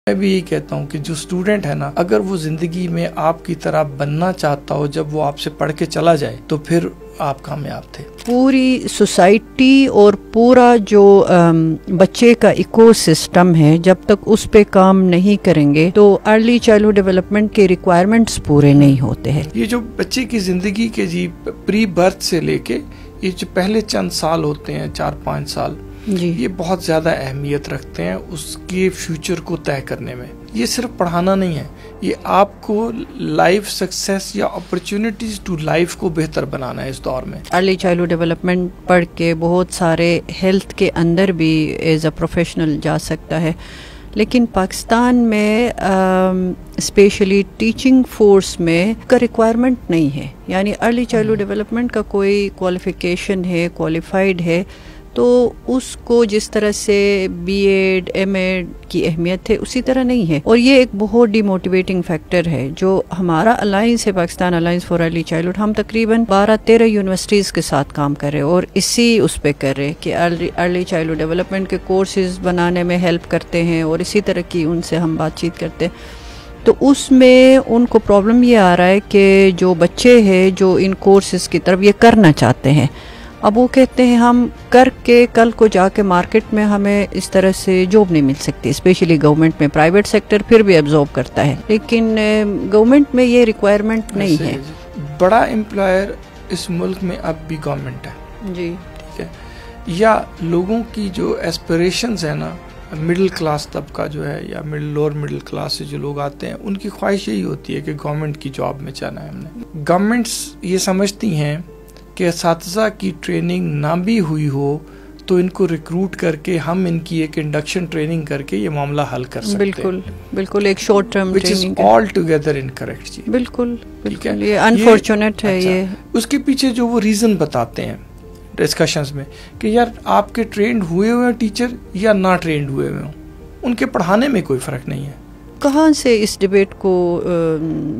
میں بھی یہی کہتا ہوں کہ جو اسٹوڈنٹ ہے نا، اگر وہ زندگی میں آپ کی طرح بننا چاہتا ہو، جب وہ آپ سے پڑھ کے چلا جائے تو پھر آپ کامیاب تھے. پوری سوسائٹی اور پورا جو بچے کا ایکو سسٹم ہے، جب تک اس پہ کام نہیں کریں گے تو ارلی چائلڈہڈ ڈیولپمنٹ کے ریکوائرمنٹس پورے نہیں ہوتے ہیں. یہ جو بچے کی زندگی کے پری برتھ سے لے کے یہ جو پہلے چند سال ہوتے ہیں، 4-5 سال، یہ بہت زیادہ اہمیت رکھتے ہیں اس کے فیوچر کو طے کرنے میں. یہ صرف پڑھانا نہیں ہے، یہ آپ کو لائف سکسیس یا اپرچونٹیز ٹو لائف کو بہتر بنانا ہے. اس دور میں ارلی چائلڈہڈ ڈیولپمنٹ پڑھ کے بہت سارے ہیلتھ کے اندر بھی ایز اے پروفیشنل جا سکتا ہے، لیکن پاکستان میں اسپیشلی ٹیچنگ فورس میں کا ریکوائرمنٹ نہیں ہے. یعنی ارلی چائلڈہڈ ڈیولپمنٹ کا کوئی کوالیفیکیشن ہے، کوالیفائڈ ہے، تو اس کو جس طرح سے بی ایڈ ایم ایڈ کی اہمیت ہے اسی طرح نہیں ہے. اور یہ ایک بہت ڈی موٹیویٹنگ فیکٹر ہے. جو ہمارا الائنس ہے، Pakistan alliance for early childhood, ہم تقریباً 12-13 یونیورسٹیز کے ساتھ کام کر رہے ہیں اور اسی اس پہ کر رہے کہ ارلی چائلڈہڈ ڈیولپمنٹ کے کورسز بنانے میں ہیلپ کرتے ہیں اور اسی طرح کی ان سے ہم بات چیت کرتے ہیں. تو اس میں ان کو پرابلم یہ آ رہا ہے کہ جو بچے ہیں جو ان کورسز کی طرف یہ کرنا چاہتے ہیں، اب وہ کہتے ہیں ہم کر کے کل کو جا کے مارکیٹ میں ہمیں اس طرح سے جاب نہیں مل سکتی، اسپیشلی گورنمنٹ میں. پرائیویٹ سیکٹر پھر بھی ایبزارب کرتا ہے، لیکن گورنمنٹ میں یہ ریکوائرمنٹ نہیں ہے. بڑا امپلائر اس ملک میں اب بھی گورنمنٹ ہے. جی ٹھیک ہے. یا لوگوں کی جو ایسپریشنز ہیں نا، مڈل کلاس طبقہ جو ہے یا لوور مڈل کلاس سے جو لوگ آتے ہیں، ان کی خواہش یہی ہوتی ہے کہ گورنمنٹ کی جاب میں جانا ہے. ہم نے گورنمنٹس یہ سمجھتی ہیں کہ اساتذہ کی ٹریننگ نہ بھی ہوئی ہو تو ان کو ریکروٹ کر کے ہم ان کی ایک انڈکشن ٹریننگ کر کے یہ معاملہ حل کر سکتے ہیں. بالکل ایک short term training all together incorrect. جی بالکل یہ انفارچونیٹ ہے. یہ اس کے پیچھے جو وہ ریزن بتاتے ہیں ڈسکشنز میں کہ یار آپ کے ٹرینڈ ہوئے ہوئے ٹیچر یا نہ ٹرینڈ ہوئے ہوئے ہوں، ان کے پڑھانے میں کوئی فرق نہیں ہے. کہاں سے اس ڈیبیٹ کو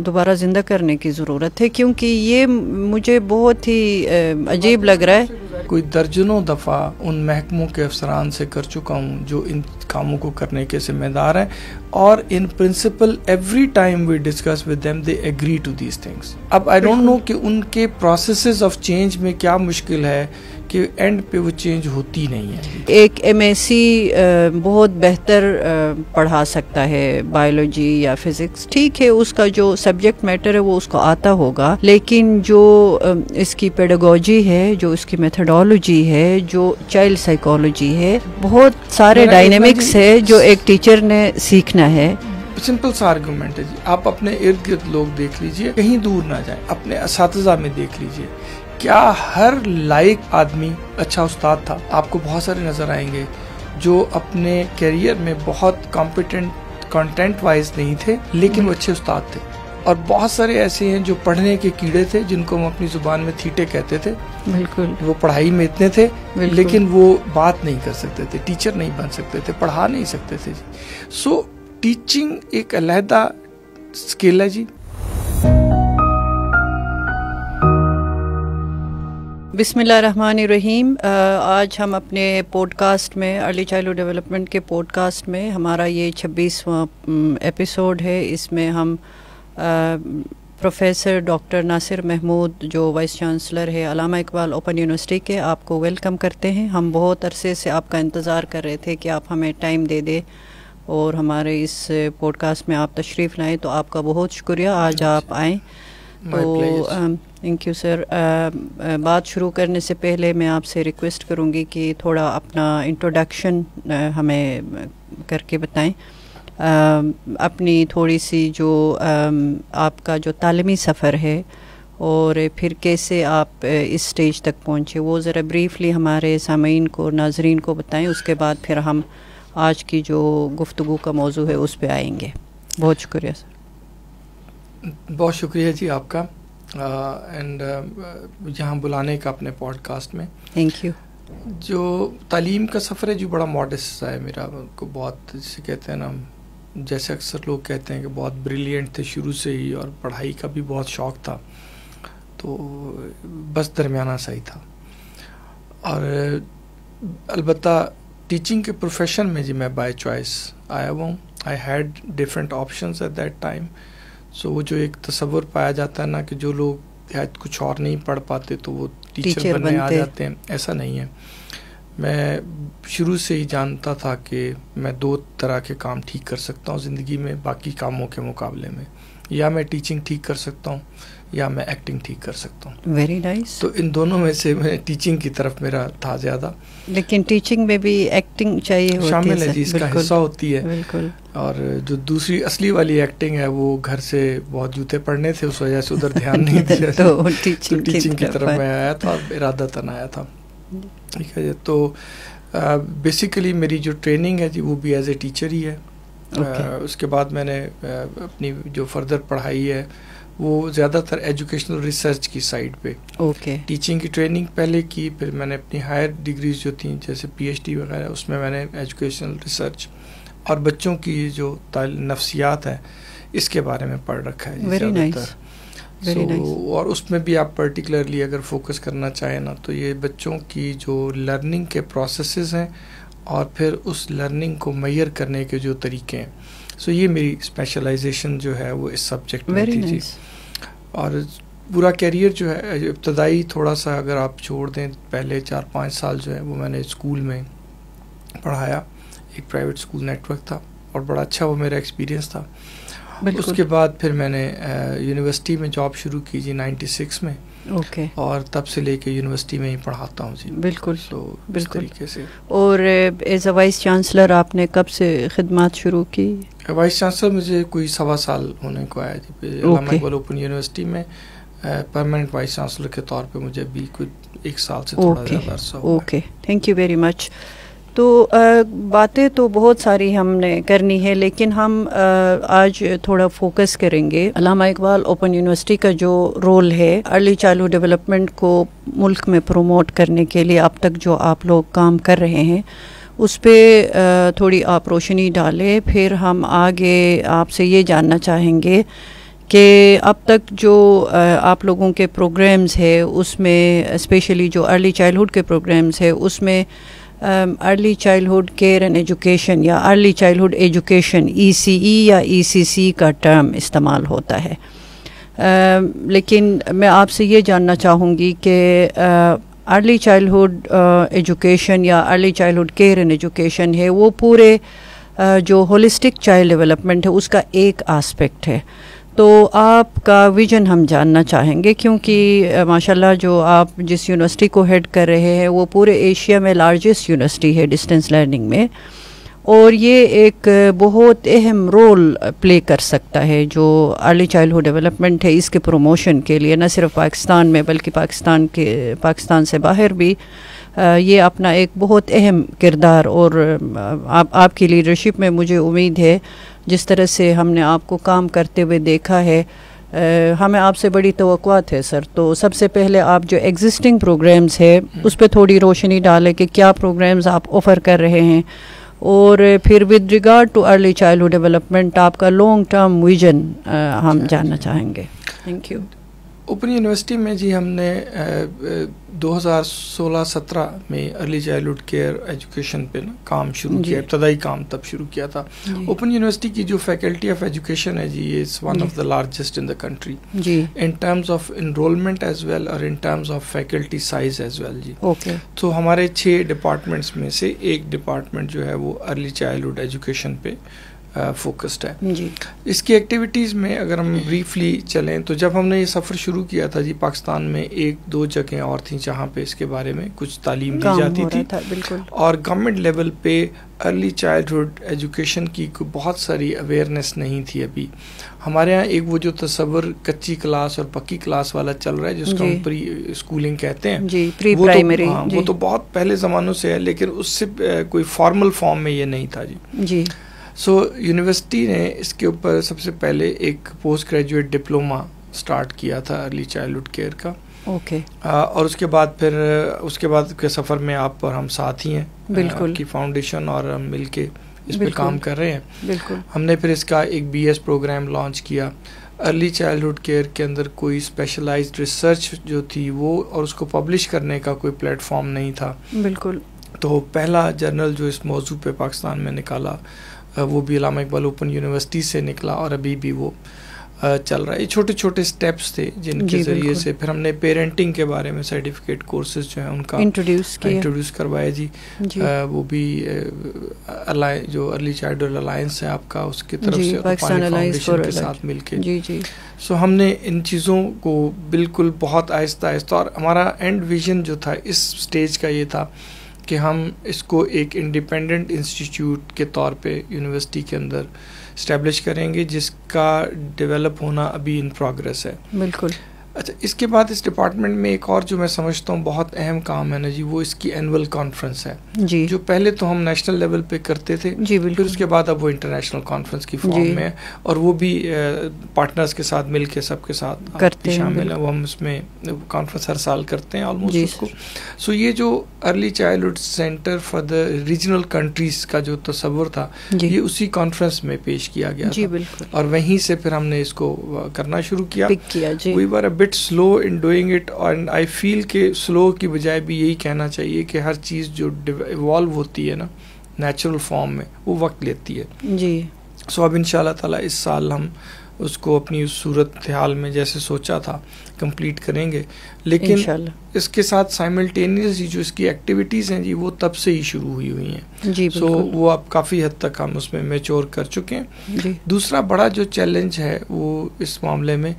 دوبارہ زندہ کرنے کی ضرورت ہے، کیونکہ یہ مجھے بہت ہی عجیب لگ رہا ہے. کوئی درجنوں دفعہ ان محکموں کے افسران سے کر چکا ہوں جو ان کاموں کو کرنے کے ذمہ دار ہیں، اور ان principal every time we discuss with them they agree to these things. اب آئی ڈونٹ نو کہ ان کے پروسیسز آف چینج میں کیا مشکل ہے کہ اینڈ پہ وہ چینج ہوتی نہیں ہے. ایک ایم ایس سی بہت بہتر پڑھا سکتا ہے بایولوجی یا فزکس، ٹھیک ہے، اس کا جو سبجیکٹ میٹر ہے وہ اس کو آتا ہوگا، لیکن جو اس کی پیڈاگوجی ہے، جو اس کی میتھڈولوجی ہے، جو چائلڈ سائیکالوجی ہے، بہت سارے ڈائنامکس ہے جو ایک ٹیچر نے سیکھنا ہے. سمپل سا آرگومنٹ ہے جی. آپ اپنے ارد گرد لوگ دیکھ لیجئے، کہیں دور نہ جائیں، اپنے اساتذہ میں دیکھ لیجئے، کیا ہر لائق آدمی اچھا استاد تھا؟ آپ کو بہت سارے نظر آئیں گے جو اپنے کیریئر میں بہت کمپیٹنٹ کنٹینٹ وائز نہیں تھے لیکن وہ اچھے استاد تھے. اور بہت سارے ایسے ہیں جو پڑھنے کے کیڑے تھے، جن کو ہم اپنی زبان میں تھیٹے کہتے تھے. بالکل وہ پڑھائی میں اتنے تھے لیکن وہ بات نہیں کر سکتے تھے، ٹیچر نہیں بن سکتے تھے، پڑھا نہیں سکتے تھے. سو ٹیچنگ ایک علیحدہ اسکل ہے. جی بسم اللہ الرحمن الرحیم. آج ہم اپنے پوڈ کاسٹ میں، ارلی چائلڈہڈ ڈیولپمنٹ کے پوڈ کاسٹ میں، ہمارا یہ 26واں ایپیسوڈ ہے. اس میں ہم پروفیسر ڈاکٹر ناصر محمود جو وائس چانسلر ہے علامہ اقبال اوپن یونیورسٹی کے، آپ کو ویلکم کرتے ہیں. ہم بہت عرصے سے آپ کا انتظار کر رہے تھے کہ آپ ہمیں ٹائم دے دیں اور ہمارے اس پوڈ کاسٹ میں آپ تشریف لائیں، تو آپ کا بہت شکریہ آج آپ آئیں. تو تھینک یو سر. بات شروع کرنے سے پہلے میں آپ سے ریکویسٹ کروں گی کہ تھوڑا اپنا انٹروڈکشن ہمیں کر کے بتائیں، اپنی تھوڑی سی جو آپ کا جو تعلیمی سفر ہے اور پھر کیسے آپ اس سٹیج تک پہنچے، وہ ذرا بریفلی ہمارے سامعین کو، ناظرین کو بتائیں. اس کے بعد پھر ہم آج کی جو گفتگو کا موضوع ہے اس پہ آئیں گے. بہت شکریہ سر. بہت شکریہ جی آپ کا، اینڈ یہاں بلانے کا اپنے پوڈ کاسٹ میں. Thank you. جو تعلیم کا سفر ہے جو بڑا ماڈسٹ ہے میرا، کو بہت جسے کہتے ہیں نا، جیسے اکثر لوگ کہتے ہیں کہ بہت بریلینٹ تھے شروع سے ہی اور پڑھائی کا بھی بہت شوق تھا، تو بس درمیانہ سا ہی تھا. اور البتہ ٹیچنگ کے پروفیشن میں جی میں بائی چوائس آیا ہوا ہوں. I had different options at that time. So وہ جو ایک تصور پایا جاتا ہے نا کہ جو لوگ شاید کچھ اور نہیں پڑھ پاتے تو وہ ٹیچر بننے آ جاتے ہیں, ایسا نہیں ہے. میں شروع سے ہی جانتا تھا کہ میں 2 طرح کے کام ٹھیک کر سکتا ہوں زندگی میں باقی کاموں کے مقابلے میں, یا میں ٹیچنگ ٹھیک کر سکتا ہوں یا میں ایکٹنگ ٹھیک کر سکتا ہوں. Very nice. تو ان دونوں میں سے میں ٹیچنگ کی طرف میرا تھا زیادہ. لیکن ٹیچنگ میں بھی ایکٹنگ چاہیے ہوتی ہے, شامل ہے جی, اس کا حصہ ہوتی ہے. بالکل. اور جو دوسری اصلی والی ایکٹنگ ہے وہ گھر سے بہت جوتے پڑنے تھے, اس وجہ سے ادھر دھیان نہیں دیا. تو ٹیچنگ کی طرف میں آیا تھا, ارادتاً آیا تھا. ٹھیک ہے جی. تو بیسیکلی میری جو ٹریننگ ہے جی وہ بھی ایز اے ٹیچر ہی ہے. اس کے بعد میں نے اپنی جو فردر پڑھائی ہے وہ زیادہ تر ایجوکیشنل ریسرچ کی سائڈ پہ. ٹیچنگ کی ٹریننگ پہلے کی, پھر میں نے اپنی ہائر ڈگریز جو تھیں جیسے پی ایچ ڈی وغیرہ, اس میں نے ایجوکیشنل ریسرچ اور بچوں کی جو نفسیات ہے اس کے بارے میں پڑھ رکھا ہے زیادہ تر. اور اس میں بھی آپ پرٹیکولرلی اگر فوکس کرنا چاہیں نا تو یہ بچوں کی جو لرننگ کے پروسیسز ہیں اور پھر اس لرننگ کو میئر کرنے کے جو طریقے ہیں. سو یہ میری اسپیشلائزیشن جو ہے وہ اس سبجیکٹ میں تھی جی. اور پورا کیریئر جو ہے ابتدائی تھوڑا سا اگر آپ چھوڑ دیں پہلے 4-5 سال جو ہے وہ میں نے اسکول میں پڑھایا. ایک پرائیویٹ اسکول نیٹ ورک تھا اور بڑا اچھا وہ میرا ایکسپیرینس تھا. اس کے بعد پھر میں نے یونیورسٹی میں جاب شروع کی جی 96 میں. اور تب سے لے کے یونیورسٹی میں ہی پڑھاتا ہوں جی. بالکل. تو اس طریقے سے. اور ایز اے وائس چانسلر آپ نے کب سے خدمات شروع کی؟ وائس چانسلر مجھے کوئی 1.25 سال ہونے کو آیا جی. علامہ اقبال اوپن یونیورسٹی میں پرماننٹ وائس چانسلر کے طور پہ مجھے ابھی کوئی 1 سال سے تھوڑا زیادہ عرصہ ہوا. Okay, thank you very much. تو باتیں تو بہت ساری ہم نے کرنی ہے, لیکن ہم آج تھوڑا فوکس کریں گے علامہ اقبال اوپن یونیورسٹی کا جو رول ہے ارلی چائلڈہڈ ڈیولپمنٹ کو ملک میں پروموٹ کرنے کے لیے اب تک جو آپ لوگ کام کر رہے ہیں اس پہ تھوڑی آپ روشنی ڈالیں. پھر ہم آگے آپ سے یہ جاننا چاہیں گے کہ اب تک جو آپ لوگوں کے پروگرامز ہے اس میں اسپیشلی جو ارلی چائلڈہڈ کے پروگرامز ہے اس میں early childhood care and education یا ارلی چائلڈہڈ ایجوکیشن ECE یا ECC کا ٹرم استعمال ہوتا ہے. لیکن میں آپ سے یہ جاننا چاہوں گی کہ ارلی چائلڈہڈ ایجوکیشن یا early childhood care and education ہے وہ پورے جو ہولسٹک چائلڈ ڈیولپمنٹ ہے اس کا ایک آسپیکٹ ہے. تو آپ کا ویژن ہم جاننا چاہیں گے, کیونکہ ماشاءاللہ جو آپ جس یونیورسٹی کو ہیڈ کر رہے ہیں وہ پورے ایشیا میں لارجسٹ یونیورسٹی ہے ڈسٹینس لرننگ میں, اور یہ ایک بہت اہم رول پلے کر سکتا ہے جو ارلی چائلڈہڈ ڈیولپمنٹ ہے اس کے پروموشن کے لیے, نہ صرف پاکستان میں بلکہ پاکستان سے باہر بھی یہ اپنا ایک بہت اہم کردار. اور آپ کی لیڈرشپ میں مجھے امید ہے جس طرح سے ہم نے آپ کو کام کرتے ہوئے دیکھا ہے, ہمیں آپ سے بڑی توقعات ہے سر. تو سب سے پہلے آپ جو ایگزسٹنگ پروگرامز ہے اس پہ تھوڑی روشنی ڈالیں کہ کیا پروگرامز آپ آفر کر رہے ہیں, اور پھر with regard to early childhood development آپ کا لانگ ٹرم ویژن ہم جاننا چاہیں گے. Thank you. اوپن یونیورسٹی میں جی ہم نے 2016-17 میں ارلی چائلڈہڈ کیئر ایجوکیشن پہ کام شروع کیا. ابتدائی کام تب شروع کیا تھا. اوپن یونیورسٹی کی جو فیکلٹی آف ایجوکیشن ہے جی is one of the largest in the country in terms of enrolment as well اور in terms of faculty size as well جی. تو ہمارے 6 ڈپارٹمنٹس میں سے ایک ڈپارٹمنٹ جو ہے وہ ارلی چائلڈہڈ ایجوکیشن پہ فوکسڈ ہے. اس کی ایکٹیویٹیز میں اگر ہم بریفلی چلیں تو جب ہم نے یہ سفر شروع کیا تھا جی پاکستان میں 1-2 جگہیں اور تھیں جہاں پہ اس کے بارے میں کچھ تعلیم دی جاتی تھی, اور گورنمنٹ لیول پہ ارلی چائلڈہڈ ایجوکیشن کی بہت ساری اویئرنیس نہیں تھی. ابھی ہمارے یہاں ایک وہ جو تصور کچی کلاس اور پکی کلاس والا چل رہا ہے جس کو ہم پری اسکولنگ کہتے ہیں, وہ تو بہت پہلے زمانوں سے ہے, لیکن اس سے کوئی فارمل فارم میں یہ نہیں تھا جی. سو یونیورسٹی نے اس کے اوپر سب سے پہلے ایک پوسٹ گریجویٹ ڈپلوما سٹارٹ کیا تھا ارلی چائلڈہڈ کیئر کا. اور اس کے بعد کے سفر میں آپ اور ہم ساتھ ہی ہیں, بالکل کی فاؤنڈیشن اور ہم مل کے اس پہ کام کر رہے ہیں. بالکل ہم نے پھر اس کا ایک BS پروگرام لانچ کیا. ارلی چائلڈہڈ کیئر کے اندر کوئی اسپیشلائزڈ ریسرچ جو تھی وہ اور اس کو پبلش کرنے کا کوئی پلیٹ فارم نہیں تھا. بالکل. تو پہلا جرنل جو اس موضوع پہ پاکستان میں نکالا وہ بھی علامہ اقبال اوپن یونیورسٹی سے نکلا اور ابھی بھی وہ چل رہا ہے. یہ چھوٹے چھوٹے سٹیپس تھے جن کے ذریعے سے پھر ہم نے پیرنٹنگ کے بارے میں سرٹیفکیٹ کورسز جو ہیں ان کا انٹروڈیوس کروایا جی. وہ بھی جو ارلی چائلڈہڈ الائنس ہے آپ کا, اس کی طرف سے پاکستان فاؤنڈیشن کے ساتھ مل کے سو ہم نے ان چیزوں کو بالکل بہت آہستہ آہستہ, اور ہمارا اینڈ ویژن جو تھا اس سٹیج کا یہ تھا کہ ہم اس کو ایک انڈیپینڈنٹ انسٹیٹیوٹ کے طور پہ یونیورسٹی کے اندر اسٹیبلش کریں گے, جس کا ڈیولپ ہونا ابھی ان پروگریس ہے. بالکل. اچھا, اس کے بعد اس ڈپارٹمنٹ میں ایک اور جو میں سمجھتا ہوں بہت اہم کام ہے نا جی, وہ اس کی اینول کانفرنس ہے جی, جو پہلے تو ہم نیشنل لیول پہ کرتے تھے جی بالکل, پھر اس کے بعد اب وہ انٹرنیشنل کانفرنس کی فارم میں ہے, اور وہ بھی پارٹنرز کے ساتھ مل کے سب کے ساتھ شامل ہیں. وہ ہم اس میں کانفرنس ہر سال کرتے ہیں آلموسٹ اس کو. سو یہ جو early childhood centre for the regional countries کا جو تصور تھا یہ اسی کانفرنس میں پیش کیا گیا جی بالکل, اور وہیں سے پھر ہم نے اس کو کرنا شروع کیا. We are a bit slow in doing it, and I feel کہ سلو کی بجائے بھی یہی کہنا چاہیے کہ ہر چیز جو ایوالو ہوتی ہے نا نیچرل فارم میں وہ وقت لیتی ہے جی. سو اب ان شاء اللہ تعالیٰ اس سال ہم اس کو اپنی اس صورت حال میں جیسے سوچا تھا کمپلیٹ کریں گے, لیکن اس کے ساتھ سائملٹینیسلی جو اس کی ایکٹیویٹیز ہیں جی وہ تب سے ہی شروع ہوئی ہیں جی. سو وہ اب کافی حد تک ہم اس میں میچور کر چکے ہیں جی. دوسرا بڑا جو چیلنج ہے وہ اس معاملے میں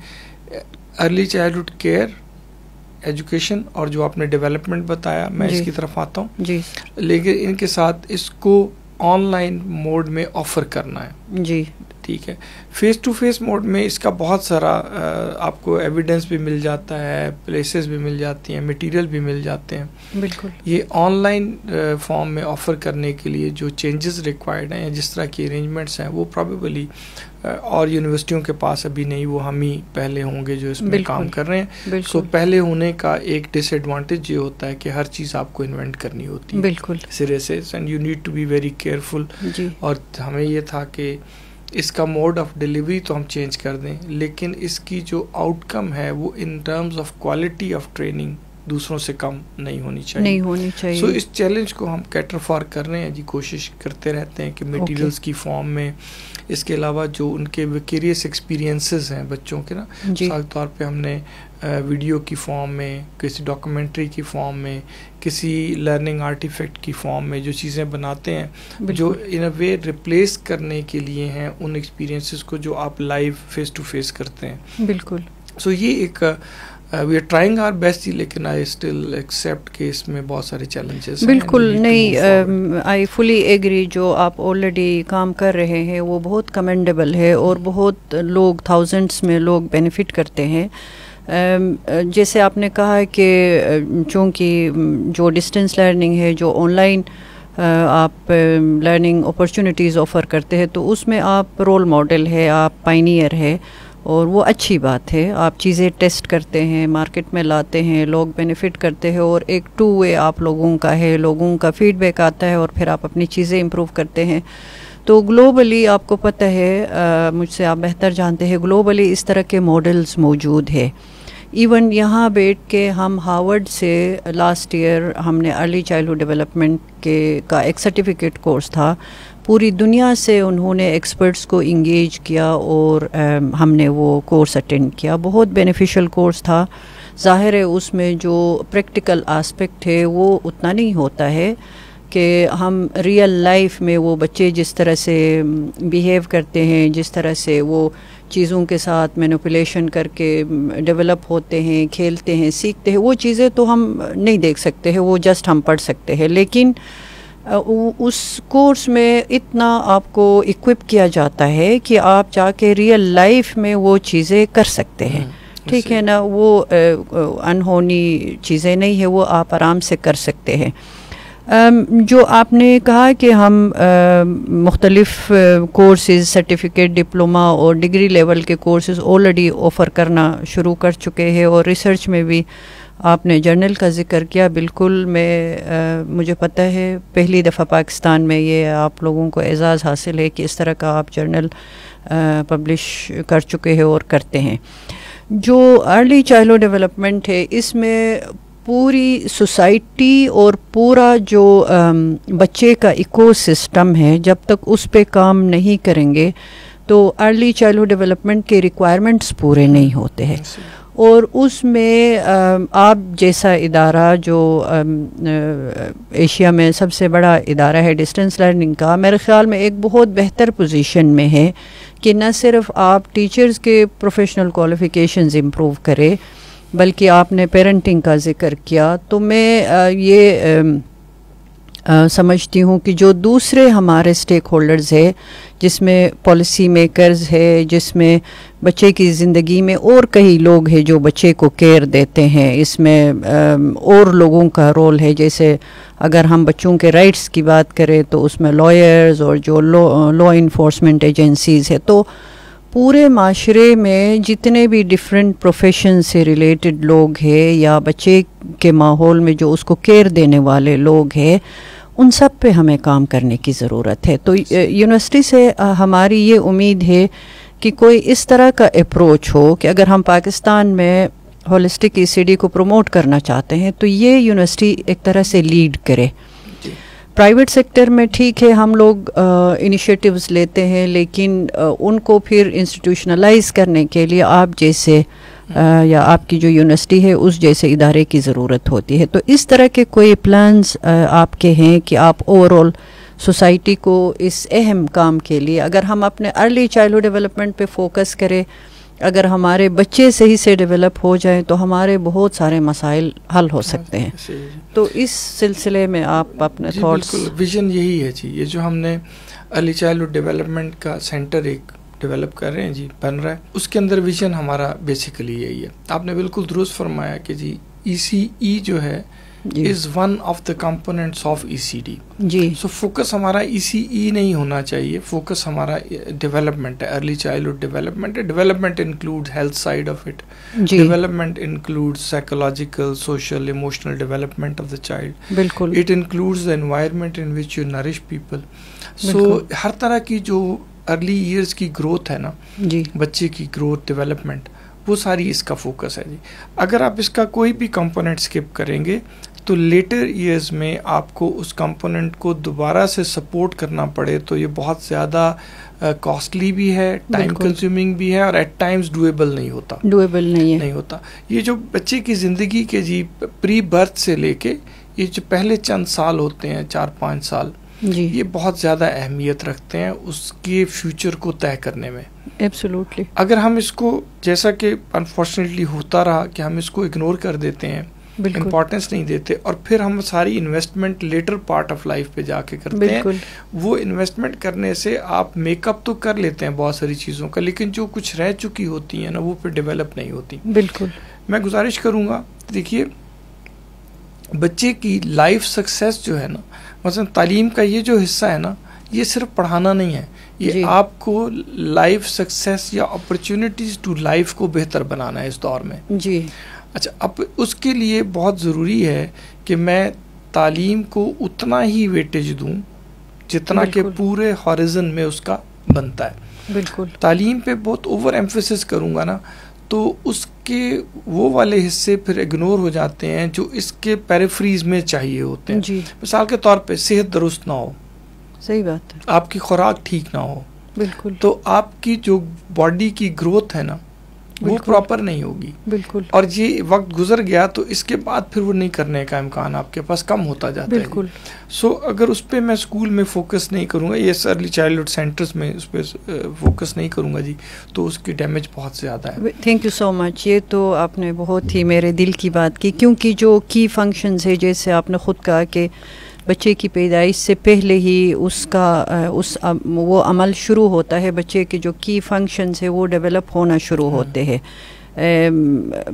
ارلی چائلڈہڈ کیئر, ایجوکیشن اور جو آپ نے ڈیولپمنٹ بتایا میں اس کی طرف آتا ہوں جی, لیکن ان کے ساتھ اس کو آن لائن موڈ میں آفر کرنا ہے جی. ٹھیک ہے, فیس ٹو فیس موڈ میں اس کا بہت سارا آپ کو ایویڈنس بھی مل جاتا ہے, پلیسز بھی مل جاتی ہیں, مٹیریل بھی مل جاتے ہیں. بالکل. یہ آن لائن فارم میں آفر کرنے کے لیے جو چینجز ریکوائرڈ ہیں, جس طرح کی ارینجمنٹس ہیں, وہ پرابیبلی اور یونیورسٹیوں کے پاس ابھی نہیں, وہ ہم ہی پہلے ہوں گے جو اس میں کام کر رہے ہیں. سو پہلے ہونے کا ایک ڈس ایڈوانٹیج یہ ہوتا ہے کہ ہر چیز آپ کو انوینٹ کرنی ہوتی ہے بالکل سرے سے, and you need to be very careful. اور ہمیں یہ تھا کہ اس کا موڈ آف ڈیلیوری تو ہم چینج کر دیں, لیکن اس کی جو آؤٹ کم ہے وہ ان terms of quality of training دوسروں سے کم نہیں ہونی چاہیے. سو اس چیلنج کو ہم کیٹر فار کر رہے ہیں جی, کوشش کرتے رہتے ہیں کہ میٹیریلز کی فارم میں, اس کے علاوہ جو ان کے ویکیریس ایکسپیرینسز ہیں بچوں کے نا, مثال کے طور پہ ہم نے ویڈیو کی فارم میں, کسی ڈاکومنٹری کی فارم میں, کسی لرننگ آرٹیفیکٹ کی فارم میں جو چیزیں بناتے ہیں جو ان اے وے ریپلیس کرنے کے لیے ہیں ان ایکسپیرینسز کو جو آپ لائیو فیس ٹو فیس کرتے ہیں. بالکل. سو یہ ایک we are trying our best, لیکن آئی اسٹل ایکسیپٹ کہ اس میں بہت سارے چیلنجز ہیں. بالکل نہیں, آئی فلی ایگری. جو آپ آلریڈی کام کر رہے ہیں وہ بہت کمینڈیبل ہے اور بہت لوگ, تھاؤزنڈس میں لوگ بینیفٹ کرتے ہیں. جیسے آپ نے کہا کہ چونکہ جو ڈسٹینس لرننگ ہے, جو آن لائن آپ لرننگ اپرچونیٹیز آفر کرتے ہیں, تو اس میں آپ رول ماڈل ہے, آپ پائنیئر ہے, اور وہ اچھی بات ہے. آپ چیزیں ٹیسٹ کرتے ہیں, مارکیٹ میں لاتے ہیں, لوگ بینیفٹ کرتے ہیں, اور ایک ٹو وے آپ لوگوں کا ہے, لوگوں کا فیڈ بیک آتا ہے, اور پھر آپ اپنی چیزیں امپروو کرتے ہیں. تو گلوبلی آپ کو پتہ ہے, مجھ سے آپ بہتر جانتے ہیں, گلوبلی اس طرح کے ماڈلز موجود ہے. ایون یہاں بیٹھ کے ہم ہارورڈ سے لاسٹ ایئر ہم نے ارلی چائلڈہڈ ڈیولپمنٹ کا ایک سرٹیفکیٹ کورس تھا. پوری دنیا سے انہوں نے ایکسپرٹس کو انگیج کیا اور ہم نے وہ کورس اٹینڈ کیا. بہت بینیفیشل کورس تھا. ظاہر ہے اس میں جو پریکٹیکل آسپیکٹ ہے وہ اتنا نہیں ہوتا ہے کہ ہم ریئل لائف میں وہ بچے جس طرح سے بیہیو کرتے ہیں, جس طرح سے وہ چیزوں کے ساتھ مینوپولیشن کر کے ڈیولپ ہوتے ہیں, کھیلتے ہیں, سیکھتے ہیں, وہ چیزیں تو ہم نہیں دیکھ سکتے ہیں, وہ جسٹ ہم پڑھ سکتے ہیں. لیکن اس کورس میں اتنا آپ کو اکوپ کیا جاتا ہے کہ آپ جا کے ریئل لائف میں وہ چیزیں کر سکتے ہیں. ٹھیک ہے نا, وہ انہونی چیزیں نہیں ہیں, وہ آپ آرام سے کر سکتے ہیں. جو آپ نے کہا کہ ہم مختلف کورسز, سرٹیفکیٹ, ڈپلوما اور ڈگری لیول کے کورسز آلریڈی آفر کرنا شروع کر چکے ہیں, اور ریسرچ میں بھی آپ نے جرنل کا ذکر کیا. بالکل, مجھے پتہ ہے پہلی دفعہ پاکستان میں یہ آپ لوگوں کو اعزاز حاصل ہے کہ اس طرح کا آپ جرنل پبلش کر چکے ہیں اور کرتے ہیں. جو ارلی چائلڈہڈ ڈیولپمنٹ ہے, اس میں پوری سوسائٹی اور پورا جو بچے کا ایکو سسٹم ہے، جب تک اس پہ کام نہیں کریں گے تو ارلی چائلڈہڈ ڈیولپمنٹ کے ریکوائرمنٹس پورے نہیں ہوتے ہیں. اور اس میں آپ جیسا ادارہ جو ایشیا میں سب سے بڑا ادارہ ہے ڈسٹینس لرننگ کا، میرے خیال میں ایک بہت بہتر پوزیشن میں ہے کہ نہ صرف آپ ٹیچرز کے پروفیشنل کوالیفیکیشنز امپروو کرے، بلکہ آپ نے پیرنٹنگ کا ذکر کیا. تو میں یہ سمجھتی ہوں کہ جو دوسرے ہمارے اسٹیک ہولڈرز ہے، جس میں پالیسی میکرز ہے، جس میں بچے کی زندگی میں اور کئی لوگ ہیں جو بچے کو کیئر دیتے ہیں، اس میں اور لوگوں کا رول ہے. جیسے اگر ہم بچوں کے رائٹس کی بات کریں تو اس میں لائرز اور جو لا انفورسمنٹ ایجنسیز ہے. تو پورے معاشرے میں جتنے بھی ڈفرینٹ پروفیشن سے ریلیٹڈ لوگ ہیں یا بچے کے ماحول میں جو اس کو کیئر دینے والے لوگ ہیں، ان سب پہ ہمیں کام کرنے کی ضرورت ہے. تو یونیورسٹی سے ہماری یہ امید ہے کہ کوئی اس طرح کا اپروچ ہو کہ اگر ہم پاکستان میں ہولسٹک ECD کو پروموٹ کرنا چاہتے ہیں تو یہ یونیورسٹی ایک طرح سے لیڈ کرے. پرائیویٹ سیکٹر میں ٹھیک ہے ہم لوگ انیشیٹیوز لیتے ہیں، لیکن ان کو پھر انسٹیٹیوشنلائز کرنے کے لیے آپ جیسے یا آپ کی جو یونیورسٹی ہے اس جیسے ادارے کی ضرورت ہوتی ہے. تو اس طرح کے کوئی پلانز آپ کے ہیں کہ آپ اوور آل سوسائٹی کو اس اہم کام کے لیے، اگر ہم اپنے ارلی چائلڈہڈ ڈیولپمنٹ پہ فوکس کریں، اگر ہمارے بچے صحیح سے ڈیولپ ہو جائیں تو ہمارے بہت سارے مسائل حل ہو سکتے ہیں. تو اس سلسلے میں آپ اپنے تھاٹس. بالکل ویژن یہی ہے جی، یہ جو ہم نے ارلی چائلڈہڈ ڈیولپمنٹ کا سینٹر ایک ڈیولپ کر رہے ہیں جی، بن رہا ہے، اس کے اندر ویژن ہمارا بیسیکلی یہی ہے. آپ نے بالکل درست فرمایا کہ جی ECE جو ہے is one of the components of ECD. جی سو فوکس ہمارا ECE نہیں ہونا چاہیے، فوکس ہمارا ڈیولپمنٹ ہے، ارلی چائلڈہڈ ڈیولپمنٹ ہے. Development include health side of it, development include psychological social emotional development of the child. بالکل. It includes the environment in which you nourish people. So ہر طرح کی جو ارلی ایئرس کی growth ہے نا جی، بچے کی گروتھ ڈیولپمنٹ، وہ ساری اس کا فوکس ہے جی. اگر آپ اس کا کوئی بھی کمپوننٹ اسکپ کریں گے تو لیٹر ایئرز میں آپ کو اس کمپوننٹ کو دوبارہ سے سپورٹ کرنا پڑے تو یہ بہت زیادہ کاسٹلی بھی ہے، ٹائم کنزیومنگ بھی ہے، اور ایٹ ٹائمز ڈویبل نہیں ہوتا. یہ جو بچے کی زندگی کے جی پری برتھ سے لے کے یہ جو پہلے چند سال ہوتے ہیں، 4-5 سال، یہ بہت زیادہ اہمیت رکھتے ہیں اس کے فیوچر کو طے کرنے میں. ایبسولوٹلی. اگر ہم اس کو، جیسا کہ انفارچونیٹلی ہوتا رہا کہ ہم اس کو اگنور کر دیتے ہیں، امپورٹینس نہیں دیتے، اور پھر ہم ساری investment later part of life پہ جا کے کرتے ہیں. وہ انویسٹمنٹ کرنے سے آپ میک اپ تو کر لیتے ہیں بہت ساری چیزوں کا، لیکن جو کچھ رہ چکی ہوتی ہیں نا وہ پھر ڈیولپ نہیں ہوتی. بالکل. میں گزارش کروں گا، دیکھیے بچے کی لائف سکسیس جو ہے نا، مثلا تعلیم کا یہ جو حصہ ہے نا، یہ صرف پڑھانا نہیں ہے، یہ آپ کو لائف سکسیس یا اپرچونٹیز ٹو لائف کو بہتر بنانا ہے اس دور میں. جی اچھا، اب اس کے لیے بہت ضروری ہے کہ میں تعلیم کو اتنا ہی ویٹیج دوں جتنا کہ پورے ہاریزن میں اس کا بنتا ہے. بالکل. تعلیم پہ بہت اوور ایمفیسس کروں گا نا تو اس کے وہ والے حصے پھر اگنور ہو جاتے ہیں جو اس کے پیریفریز میں چاہیے ہوتے ہیں. جی. مثال کے طور پہ صحت درست نہ ہو، صحیح بات ہے، آپ کی خوراک ٹھیک نہ ہو، بالکل، تو آپ کی جو باڈی کی گروتھ ہے نا وہ پراپر نہیں ہوگی. بالکل. اور یہ وقت گزر گیا تو اس کے بعد پھر وہ نہیں کرنے کا امکان آپ کے پاس کم ہوتا جاتا ہے. بالکل. سو اگر اس پہ میں اسکول میں فوکس نہیں کروں گا، یہ ارلی چائلڈہڈ سینٹرز میں اس پہ فوکس نہیں کروں گا جی، تو اس کی ڈیمیج بہت زیادہ ہے. تھینک یو سو مچ. یہ تو آپ نے بہت ہی میرے دل کی بات کی، کیونکہ جو کی فنکشنز ہے، جیسے آپ نے خود کہا کہ بچے کی پیدائش سے پہلے ہی اس کا وہ عمل شروع ہوتا ہے، بچے کے جو کی فنکشنز ہے وہ ڈیولپ ہونا شروع ہوتے ہیں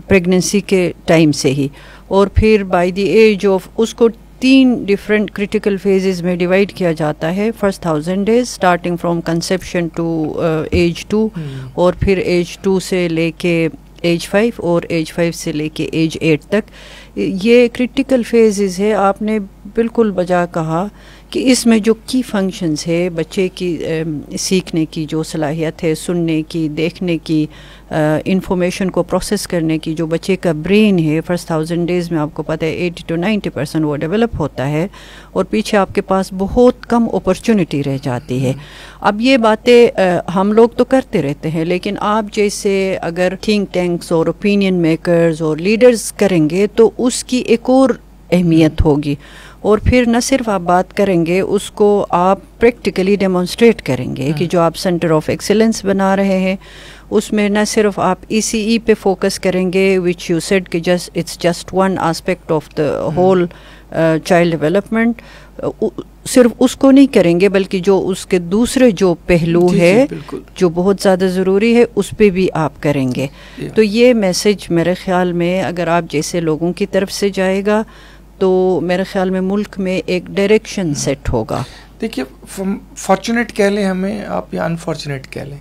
پریگننسی کے ٹائم سے ہی، اور پھر بائی دی ایج آف اس کو 3 ڈفرینٹ کریٹیکل فیزز میں ڈیوائڈ کیا جاتا ہے. First 1000 days starting from conception to age 2، اور پھر ایج 2 سے لے کے ایج 5، اور ایج 5 سے لے کے ایج 8 تک. یہ کریٹیکل فیزز ہے. آپ نے بالکل بجا کہا کہ اس میں جو کی فنکشنز ہے بچے کی سیکھنے کی جو صلاحیت ہے، سننے کی، دیکھنے کی، انفارمیشن کو پروسیس کرنے کی، جو بچے کا برین ہے فرسٹ 1000 ڈیز میں آپ کو پتہ ہے 80 to 90% وہ ڈیولپ ہوتا ہے، اور پیچھے آپ کے پاس بہت کم اپرچونٹی رہ جاتی ہے. اب یہ باتیں ہم لوگ تو کرتے رہتے ہیں، لیکن آپ جیسے اگر تھنک ٹینکس اور اوپینین میکرز اور لیڈرز کریں گے تو اس کی ایک اور اہمیت ہوگی. اور پھر نہ صرف آپ بات کریں گے، اس کو آپ پریکٹیکلی ڈیمونسٹریٹ کریں گے کہ جو آپ سینٹر آف ایکسیلنس بنا رہے ہیں اس میں نہ صرف آپ ECE پہ فوکس کریں گے، وچ یو سیڈ کہ it's just one aspect of the whole child development, صرف اس کو نہیں کریں گے بلکہ جو اس کے دوسرے جو پہلو ہے جو بہت زیادہ ضروری ہے اس پہ بھی آپ کریں گے. تو یہ میسج میرے خیال میں اگر آپ جیسے لوگوں کی طرف سے جائے گا تو میرے خیال میں ملک میں ایک ڈائریکشن سیٹ ہوگا. دیکھیے فارچونیٹ کہہ لیں ہمیں آپ یا انفارچونیٹ کہہ لیں،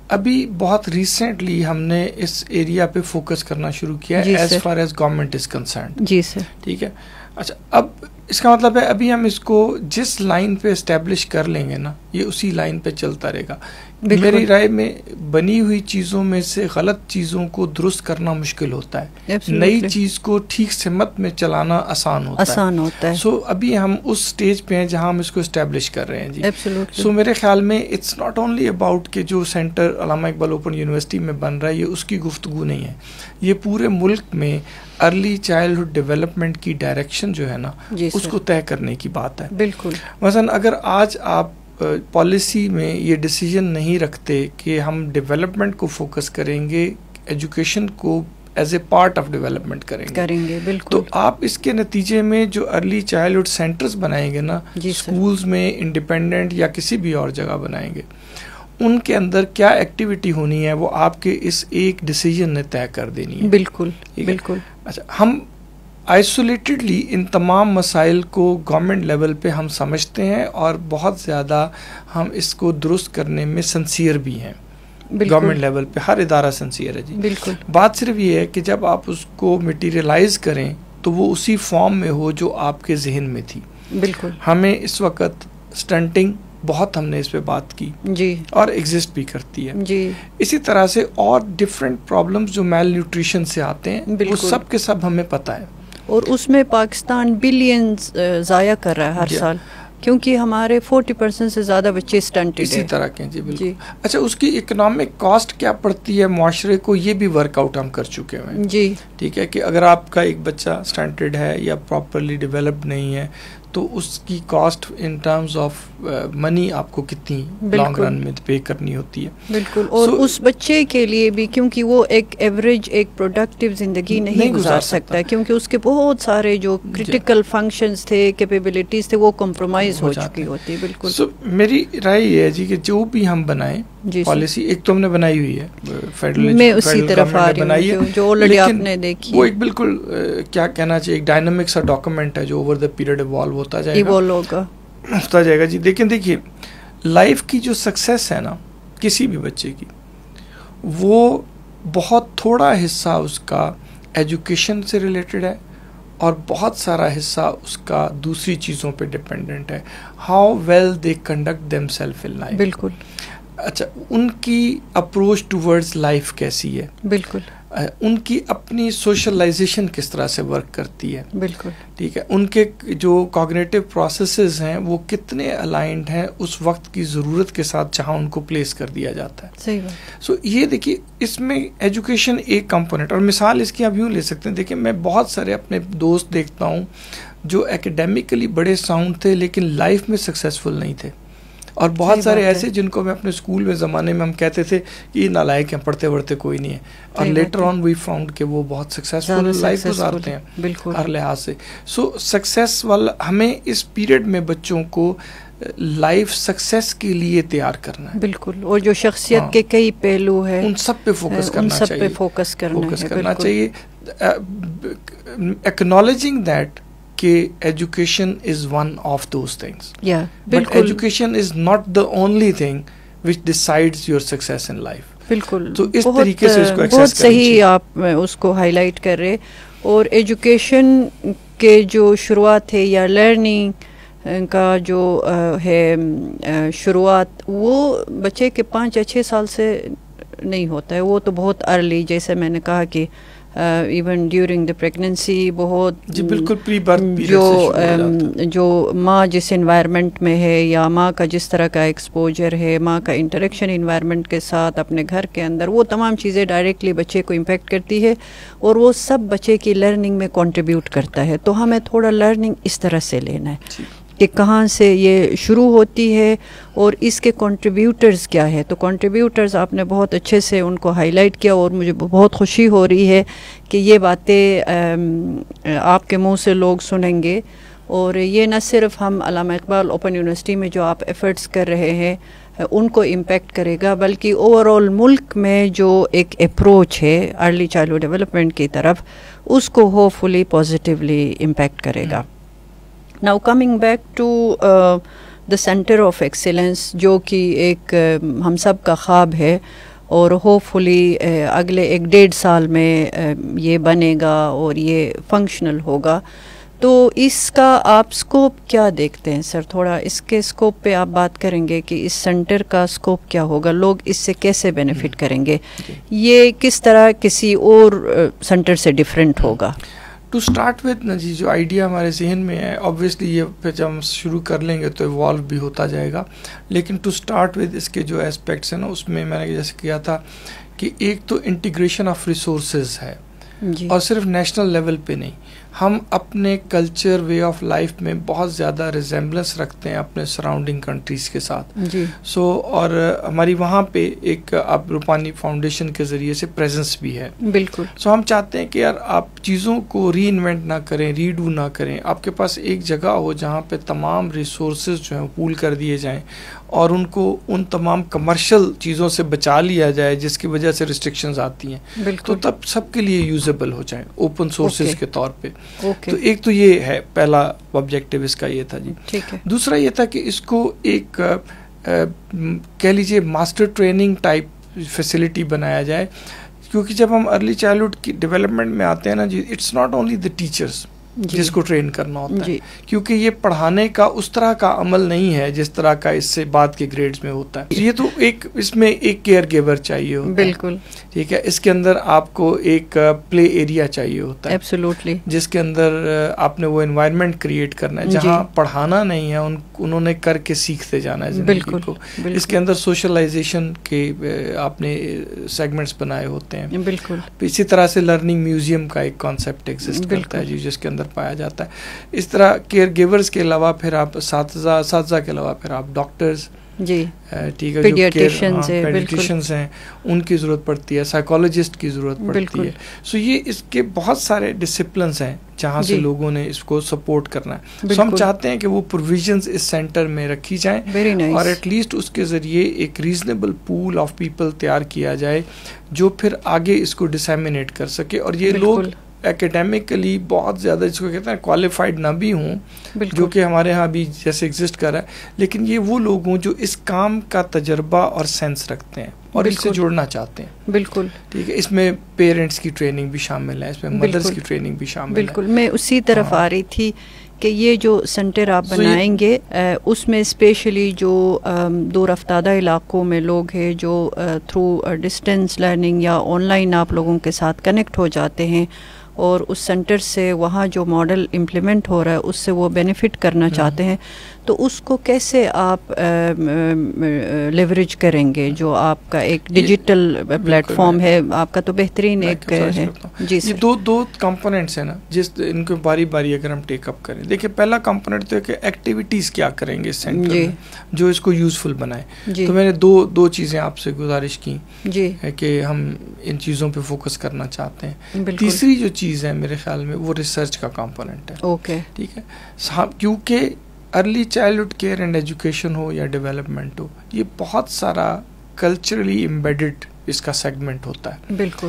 ابھی بہت ریسنٹلی ہم نے اس ایریا پہ فوکس کرنا شروع کیا ہے as far as government is concerned. جی سر. ٹھیک ہے. اچھا، اب اس کا مطلب ہے ابھی ہم اس کو جس لائن پہ اسٹیبلش کر لیں گے نا یہ اسی لائن پہ چلتا رہے گا. میری رائے میں بنی ہوئی چیزوں میں سے غلط چیزوں کو درست کرنا مشکل ہوتا ہے، نئی چیز کو ٹھیک سمت میں چلانا آسان ہوتا ہے. سو ابھی ہم اس سٹیج پہ ہیں جہاں ہم اس کو اسٹیبلش کر رہے ہیں جی. سو میرے خیال میں اٹس ناٹ اونلی اباؤٹ کہ جو سینٹر علامہ اقبال اوپن یونیورسٹی میں بن رہا ہے یہ اس کی گفتگو نہیں ہے، یہ پورے ملک میں ارلی چائلڈہڈ ڈیولپمنٹ کی ڈائریکشن جو ہے نا اس کو طے کرنے کی بات ہے. بالکل. مثلا اگر آج آپ پالیسی میں یہ ڈیسیجن نہیں رکھتے کہ ہم ڈیولپمنٹ کو فوکس کریں گے، ایجوکیشن کو as a part of development کریں گے، بالکل، تو آپ اس کے نتیجے میں جو ارلی چائلڈہڈ سینٹرز بنائیں گے نا اسکولز میں انڈیپینڈنٹ یا کسی بھی اور جگہ بنائیں گے، ان کے اندر کیا ایکٹیویٹی ہونی ہے وہ آپ کے اس ایک ڈیسیجن نے طے کر دینی ہے. بالکل بالکل. اچھا، ہم آئسولیٹڈلی ان تمام مسائل کو گورنمنٹ لیول پہ ہم سمجھتے ہیں اور بہت زیادہ ہم اس کو درست کرنے میں سنسیئر بھی ہیں. گورنمنٹ لیول پہ ہر ادارہ سنسیئر ہے جی. بالکل. بات صرف یہ ہے کہ جب آپ اس کو میٹیریلائز کریں تو وہ اسی فارم میں ہو جو آپ کے ذہن میں تھی. بالکل. ہمیں اس وقت اسٹنٹنگ بہت ہم نے اس پہ بات کی جی اور ایگزسٹ بھی کرتی ہے جی. اسی طرح سے اور ڈفرینٹ پرابلمز جو میل نیوٹریشن سے آتے ہیں وہ سب کے سب ہمیں پتہ ہے، اور اس میں پاکستان بلینز ضائع کر رہا ہے ہر سال، کیونکہ ہمارے 40% سے زیادہ بچے سٹنٹڈ اسی طرح کے جی. بالکل. اچھا، اس کی اکنامک کاسٹ کیا پڑتی ہے معاشرے کو یہ بھی ورک آؤٹ ہم کر چکے ہیں جی. ٹھیک ہے کہ اگر آپ کا ایک بچہ سٹنٹڈ ہے یا پراپرلی ڈیولپڈ نہیں ہے تو اس کی cost in terms of money آپ کو کتنی لانگ رن میں پے کرنی ہوتی ہے. بالکل. اور اس بچے کے لیے بھی، کیونکہ وہ ایک ایوریج ایک پروڈکٹیو زندگی نہیں گزار سکتا، کیونکہ اس کے بہت سارے جو کریٹیکل فنکشنز تھے، کیپیبلٹیز تھے، وہ کمپرومائز ہو چکی ہوتی ہے. بالکل. سو میری رائے یہ ہے جی کہ جو بھی ہم بنائیں پالیسی، ایک تو ہم نے بنائی ہوئی ہے فیڈرل، میں اسی طرف آ رہی ہوں جو آلریڈی آپ نے دیکھی، وہ ایک بالکل کیا کہنا چاہیے ایک ڈائنامک سا ڈاکومنٹ ہے جو اوور دا پیریڈ ایوالو ہوتا جائے گا جی. دیکھیے لائف کی جو سکسیس ہے نا کسی بھی بچے کی، وہ بہت تھوڑا حصہ اس کا ایجوکیشن سے ریلیٹڈ ہے اور بہت سارا حصہ اس کا دوسری چیزوں پہ ڈپینڈنٹ ہے. How well they conduct themselves in life. بالکل. اچھا، ان کی اپروچ ٹورڈز لائف کیسی ہے. بالکل. ان کی اپنی سوشلائزیشن کس طرح سے ورک کرتی ہے. بالکل. ٹھیک ہے. ان کے جو کوگنیٹو پروسیسز ہیں وہ کتنے الائنڈ ہیں اس وقت کی ضرورت کے ساتھ جہاں ان کو پلیس کر دیا جاتا ہے. صحیح بات. سو یہ دیکھیے اس میں ایجوکیشن ایک کمپوننٹ، اور مثال اس کی آپ یوں لے سکتے ہیں. دیکھیں میں بہت سارے اپنے دوست دیکھتا ہوں جو اکیڈیمکلی بڑے ساؤنڈ تھے لیکن لائف میں سکسیزفل نہیں تھے، اور بہت سارے ایسے جن کو میں اپنے اسکول میں زمانے میں ہم کہتے تھے یہ نالائق ہیں، پڑھتے وڑھتے کوئی نہیں ہے، اور لیٹر آن وی فاؤنڈ کہ وہ بہت سکسیزفل لائف گزارتے ہیں ہر لحاظ سے. سو سکسیس والا ہمیں اس پیریڈ میں بچوں کو لائف سکسیس کے لیے تیار کرنا ہے. بالکل. اور جو شخصیت کے کئی پہلو ہیں ان سب پہ فوکس کرنا چاہیے. ایکنالوجنگ دیٹ کہ education is one of those things, but education is not the only thing which decides your success in life. بالکل. تو اس طریقے سے اس کو بہت صحیح آپ اس کو ہائی لائٹ کر رہے. اور ایجوکیشن کے جو شروعات ہے یا لرننگ کا جو ہے شروعات وہ بچے کے 5 یا 6 سال سے نہیں ہوتا ہے، وہ تو بہت ارلی، جیسے میں نے کہا کہ ایون ڈیورنگ دا پریگننسی بہت جی بالکل پری برتھ پیریڈ جو ماں جس انوائرمنٹ میں ہے یا ماں کا جس طرح کا ایکسپوجر ہے، ماں کا انٹریکشن انوائرمنٹ کے ساتھ اپنے گھر کے اندر، وہ تمام چیزیں ڈائریکٹلی بچے کو امپیکٹ کرتی ہے اور وہ سب بچے کی لرننگ میں کنٹریبیوٹ کرتا ہے. تو ہمیں تھوڑا لرننگ اس طرح سے لینا ہے کہ کہاں سے یہ شروع ہوتی ہے اور اس کے کنٹریبیوٹرز کیا ہے. تو کنٹریبیوٹرز آپ نے بہت اچھے سے ان کو ہائی لائٹ کیا اور مجھے بہت خوشی ہو رہی ہے کہ یہ باتیں آپ کے منہ سے لوگ سنیں گے. اور یہ نہ صرف ہم علامہ اقبال اوپن یونیورسٹی میں جو آپ ایفرٹس کر رہے ہیں ان کو امپیکٹ کرے گا، بلکہ اوور آل ملک میں جو ایک اپروچ ہے ارلی چائلڈہڈ ڈیولپمنٹ کی طرف، اس کو ہوپ فلی پازیٹیولی امپیکٹ کرے گا. Now coming back to the Center of Excellence، جو کہ ایک ہم سب کا خواب ہے اور ہوپ فلی اگلے 1-1.5 سال میں یہ بنے گا اور یہ فنکشنل ہوگا. تو اس کا آپ سکوپ کیا دیکھتے ہیں سر؟ تھوڑا اس کے سکوپ پہ آپ بات کریں گے کہ اس سینٹر کا سکوپ کیا ہوگا، لوگ اس سے کیسے بینیفٹ کریں گے، یہ کس طرح کسی اور سینٹر سے ڈیفرنٹ ہوگا؟ ٹو اسٹارٹ وتھ نا جی، جو آئیڈیا ہمارے ذہن میں ہے آبویسلی یہ پھر جب ہم شروع کر لیں گے تو ایوالو بھی ہوتا جائے گا، لیکن ٹو اسٹارٹ وتھ اس کے جو اسپیکٹس ہیں نا، اس میں نے جیسے کیا تھا کہ ایک تو انٹیگریشن آف ریسورسز ہے جی. اور صرف نیشنل لیول پہ نہیں، ہم اپنے کلچر وے آف لائف میں بہت زیادہ ریزمبلنس رکھتے ہیں اپنے سراؤنڈنگ کنٹریز کے ساتھ جی. اور ہماری وہاں پہ ایک اب روپانی فاؤنڈیشن کے ذریعے سے پریزنس بھی ہے بالکل. ہم چاہتے ہیں کہ یار آپ چیزوں کو ری انوینٹ نہ کریں، ریڈو نہ کریں، آپ کے پاس ایک جگہ ہو جہاں پہ تمام ریسورسز جو ہیں پول کر دیے جائیں اور ان کو ان تمام کمرشل چیزوں سے بچا لیا جائے جس کی وجہ سے ریسٹرکشنز آتی ہیں، تو تب سب کے لیے یوزیبل ہو جائیں اوپن سورسز کے طور پہ. تو ایک تو یہ ہے پہلا آبجیکٹیو اس کا یہ تھا جی. دوسرا یہ تھا کہ اس کو ایک کہہ لیجیے ماسٹر ٹریننگ ٹائپ فیسلٹی بنایا جائے، کیونکہ جب ہم ارلی چائلڈہڈ کی ڈیولپمنٹ میں آتے ہیں نا جی، it's not only the teachers جس کو ٹرین کرنا ہوتا ہے، کیونکہ یہ پڑھانے کا اس طرح کا عمل نہیں ہے جس طرح کا اس سے بعد کے گریڈز میں ہوتا ہے. یہ تو ایک اس میں ایک کیئر گیور چاہیے ہوتا ہے بالکل ٹھیک ہے. اس کے اندر آپ کو ایک پلے ایریا چاہیے ہوتا ہے ایبسولوٹلی، جس کے اندر آپ نے وہ انوائرمنٹ کریٹ کرنا ہے جہاں پڑھانا نہیں ہے، انہوں نے کر کے سیکھتے جانا ہے زندگی کو. اس کے اندر سوشلائزیشن کے آپ نے سیگمنٹس بنائے ہوتے ہیں بالکل. اسی طرح سے لرننگ میوزیم کا ایک کانسیپٹ ایگزسٹ کرتا ہے جی، جس کے اندر پایا جاتا ہے. اس طرح کیئر گیورز کے علاوہ پھر آپ اساتذہ کے علاوہ پھر آپ ڈاکٹرز جی ٹھیک ہے، پیڈیاٹریشنز ہیں ان کی ضرورت پڑتی ہے، سائیکالوجسٹ کی ضرورت پڑتی ہے. سو یہ اس کے بہت سارے ڈسپلنس ہیں جہاں سے لوگوں نے اس کو سپورٹ کرنا ہے. سو ہم چاہتے ہیں کہ وہ پروویژنز اس سینٹر میں رکھی جائیں اور ایٹ لیسٹ اس کے ذریعے ایک ریزنیبل پول آف پیپل تیار کیا جائے جو پھر آگے اس کو ڈسیمینیٹ کر سکے. اور یہ لوگ اکیڈیمکلی بہت زیادہ جس کو کہتے ہیں کوالیفائڈ نہ بھی ہوں، جو کہ ہمارے ہاں بھی جیسے ایگزسٹ کر رہا ہے، لیکن یہ وہ لوگ ہوں جو اس کام کا تجربہ اور سینس رکھتے ہیں اور اس سے جڑنا چاہتے ہیں بالکل ٹھیک ہے. اس میں پیرنٹس کی ٹریننگ بھی شامل ہے، اس میں مدرس کی ٹریننگ بھی شامل ہے بالکل. میں اسی طرف آ رہی تھی کہ یہ جو سینٹر آپ بنائیں گے اس میں اسپیشلی جو دور افتادہ علاقوں میں لوگ ہیں جو تھرو ڈسٹینس لرننگ یا آن لائن آپ لوگوں کے ساتھ کنیکٹ ہو جاتے ہیں اور اس سینٹر سے وہاں جو ماڈل امپلیمنٹ ہو رہا ہے اس سے وہ بینیفٹ کرنا چاہتے ہیں، تو اس کو کیسے آپ لیوریج کریں گے؟ جو آپ کا ایک ڈیجیٹل پلیٹ فارم ہے آپ کا، تو بہترین ایک ہے جی سر. دو کمپوننٹس ہیں نا جس ان کو باری باری اگر ہم ٹیک اپ کریں. دیکھیں پہلا کمپوننٹ تو ہے کہ ایکٹیویٹیز کیا کریں گے اس سینٹر میں جو اس کو یوزفل بنائے. تو میں نے دو چیزیں آپ سے گزارش کی کہ ہم ان چیزوں پہ فوکس کرنا چاہتے ہیں. تیسری جو چیز ہے میرے خیال میں وہ ریسرچ کا کمپوننٹ ہے. اوکے ٹھیک ہے، کیونکہ early childhood care and education ہو یا ڈیولپمنٹ ہو، یہ بہت سارا کلچرلی امبیڈڈ اس کا سیگمنٹ ہوتا ہے بالکل.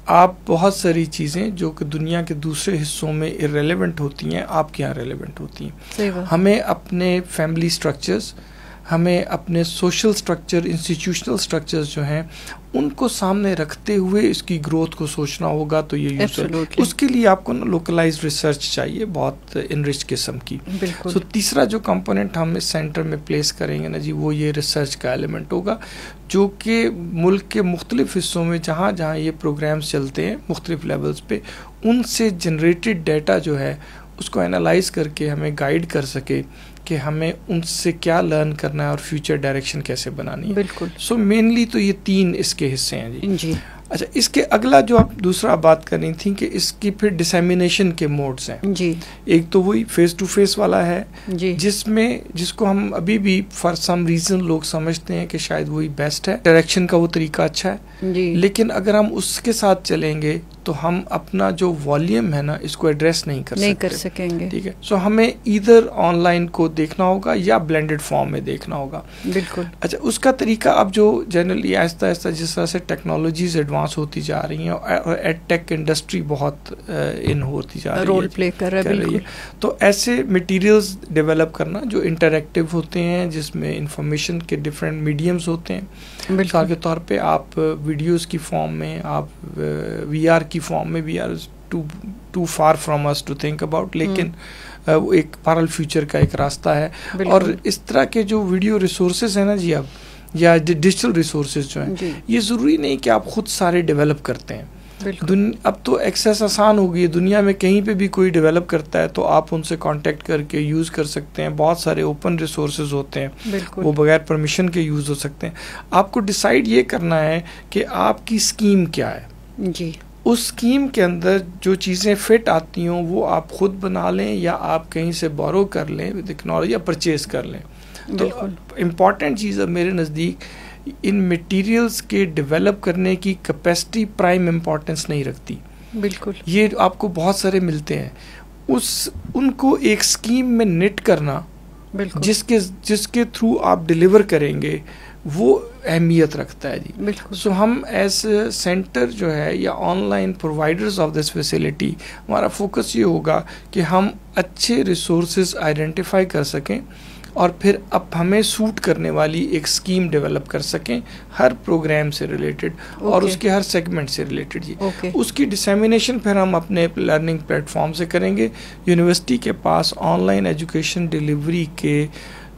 آپ بہت ساری چیزیں جو کہ دنیا کے دوسرے حصوں میں ارریلیونٹ ہوتی ہیں آپ کے یہاں ریلیونٹ ہوتی ہیں. ہمیں اپنے فیملی اسٹرکچرز، ہمیں اپنے سوشل سٹرکچر، انسٹیٹیوشنل سٹرکچرز جو ہیں ان کو سامنے رکھتے ہوئے اس کی گروتھ کو سوچنا ہوگا. تو یہ اس کے لیے آپ کو نا لوکلائزڈ ریسرچ چاہیے، بہت انرچ قسم کی. سو تیسرا جو کمپوننٹ ہم اس سینٹر میں پلیس کریں گے نا جی، وہ یہ ریسرچ کا ایلیمنٹ ہوگا، جو کہ ملک کے مختلف حصوں میں جہاں جہاں یہ پروگرامز چلتے ہیں مختلف لیولز پہ، ان سے جنریٹڈ ڈیٹا جو ہے اس کو انالائز کر کے ہمیں گائیڈ کر سکے کہ ہمیں ان سے کیا لرن کرنا ہے اور فیوچر ڈائریکشن کیسے بنانی ہے. بالکل. سو مینلی تو یہ 3 اس کے حصے ہیں جی. اچھا، اس کے اگلا جو آپ دوسرا بات کرنی تھی کہ اس کی پھر ڈسیمینیشن کے موڈز ہیں. جی. ایک تو وہی فیس ٹو فیس والا ہے جی، جس کو ہم ابھی بھی فار سم ریزن لوگ سمجھتے ہیں کہ شاید وہی بیسٹ ہے، ڈائریکشن کا وہ طریقہ اچھا ہے. جی. لیکن اگر ہم اس کے ساتھ چلیں گے تو ہم اپنا جو والیوم ہے نا اس کو ایڈریس نہیں کر سکیں گے. ٹھیک ہے. سو ہمیں ایدر آن لائن کو دیکھنا ہوگا یا بلینڈڈ فارم میں دیکھنا ہوگا. بالکل. اچھا، اس کا طریقہ اب جو جنرلی آہستہ آہستہ جس طرح سے ٹیکنالوجیز ایڈوانس ہوتی جا رہی ہیں اور ایڈ ٹیک انڈسٹری بہت ان ہوتی جا رہی ہے، رول پلے کر رہی ہے، تو ایسے مٹیریلز ڈیولپ کرنا جو انٹریکٹیو ہوتے ہیں، جس میں انفارمیشن کے ڈفرینٹ میڈیمز ہوتے ہیں. مثال کے طور پہ آپ ویڈیوز کی فارم میں، آپ وی آر کی فارم میں، we are too far from us to think about, لیکن وہ ایک پارل فیوچر کا ایک راستہ ہے. اور اس طرح کے جو ویڈیو ریسورسز ہیں نا جی، اب یا ڈیجیٹل ریسورسز جو ہیں، یہ ضروری نہیں کہ آپ خود سارے ڈیولپ کرتے ہیں. اب تو ایکسیس آسان ہو گئی ہے، دنیا میں کہیں پہ بھی کوئی ڈیولپ کرتا ہے تو آپ ان سے کانٹیکٹ کر کے یوز کر سکتے ہیں. بہت سارے اوپن ریسورسز ہوتے ہیں، وہ بغیر پرمیشن کے یوز ہو سکتے ہیں. آپ کو ڈیسائیڈ یہ کرنا ہے کہ آپ کی اسکیم کیا ہے. جی. اس اسکیم کے اندر جو چیزیں فٹ آتی ہوں وہ آپ خود بنا لیں یا آپ کہیں سے بورو کر لیں ٹیکنالوجی یا پرچیز کر لیں. تو امپورٹنٹ چیز اب میرے نزدیک ان مٹیریلز کے ڈیولپ کرنے کی کیپیسٹی پرائم امپورٹنس نہیں رکھتی. بالکل. یہ آپ کو بہت سارے ملتے ہیں، ان کو ایک اسکیم میں نٹ کرنا جس کے تھرو آپ ڈیلیور کریں گے وہ اہمیت رکھتا ہے. جی. سو ہم ایز سینٹر جو ہے یا on line providers of this facility, ہمارا فوکس یہ ہوگا کہ ہم اچھے ریسورسز آئیڈینٹیفائی کر سکیں اور پھر اب ہمیں سوٹ کرنے والی ایک اسکیم ڈیولپ کر سکیں ہر پروگرام سے ریلیٹڈ اور اس کے ہر سیگمنٹ سے ریلیٹڈ. جی. اس کی ڈسیمینیشن پھر ہم اپنے لرننگ پلیٹ فارم سے کریں گے. یونیورسٹی کے پاس آن لائن ایجوکیشن ڈیلیوری کے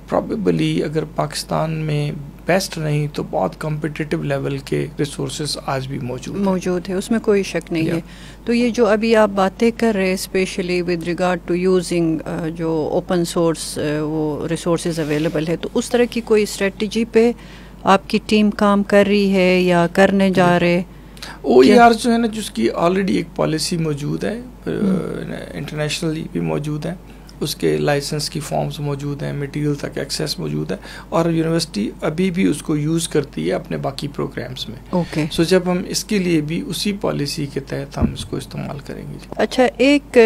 پرابیبلی اگر پاکستان میں بیسٹ نہیں تو بہت کمپٹیٹیو لیول کے ریسورسز آج بھی موجود ہے، اس میں کوئی شک نہیں ہے. تو یہ جو ابھی آپ باتیں کر رہے ہیں especially with regard to using جو اوپن سورس وہ ریسورسز اویلیبل ہے، تو اس طرح کی کوئی اسٹریٹجی پہ آپ کی ٹیم کام کر رہی ہے یا کرنے جا رہے؟ او ای آر جو ہے نا، جس کی آلریڈی ایک پالیسی موجود ہے، انٹرنیشنلی بھی موجود ہے، اس کے لائسنس کی فارمز موجود ہیں، مٹیریل تک ایکسیس موجود ہے اور یونیورسٹی ابھی بھی اس کو یوز کرتی ہے اپنے باقی پروگرامز میں. سو جب ہم اس کے لیے بھی اسی پالیسی کے تحت ہم اس کو استعمال کریں گے. اچھا، ایک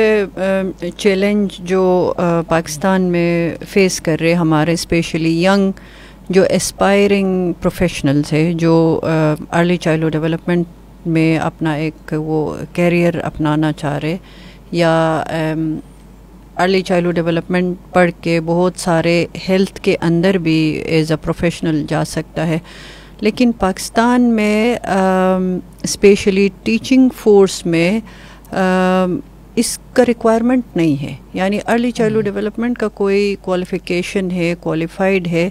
چیلنج جو پاکستان میں فیس کر رہے ہمارے اسپیشلی ینگ جو اسپائرنگ پروفیشنلز ہے، جو ارلی چائلڈہڈ ڈیولپمنٹ میں اپنا ایک وہ کیریئر اپنانا چاہ رہے یا ارلی چائلڈہڈ ڈیولپمنٹ پڑھ کے بہت سارے ہیلتھ کے اندر بھی ایز اے پروفیشنل جا سکتا ہے، لیکن پاکستان میں اسپیشلی ٹیچنگ فورس میں اس کا ریکوائرمنٹ نہیں ہے. یعنی ارلی چائلڈہڈ ڈیولپمنٹ کا کوئی کوالیفیکیشن ہے، کوالیفائڈ ہے،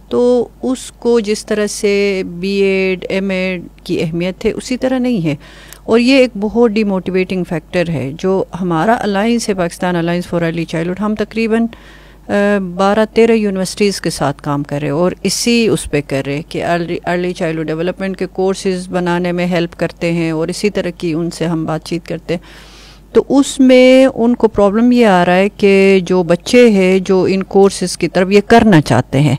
تو اس کو جس طرح سے بی ایڈ ایم ایڈ کی اہمیت ہے اسی طرح نہیں ہے. اور یہ ایک بہت ڈی موٹیویٹنگ فیکٹر ہے. جو ہمارا الائنس ہے، Pakistan alliance for early childhood, ہم تقریباً 12-13 یونیورسٹیز کے ساتھ کام کر رہے اور اسی اس پہ کر رہے کہ ارلی چائلڈہڈ ڈیولپمنٹ کے کورسز بنانے میں ہیلپ کرتے ہیں اور اسی طرح کی ان سے ہم بات چیت کرتے ہیں. تو اس میں ان کو پرابلم یہ آ رہا ہے کہ جو بچے ہیں جو ان کورسز کی طرف یہ کرنا چاہتے ہیں،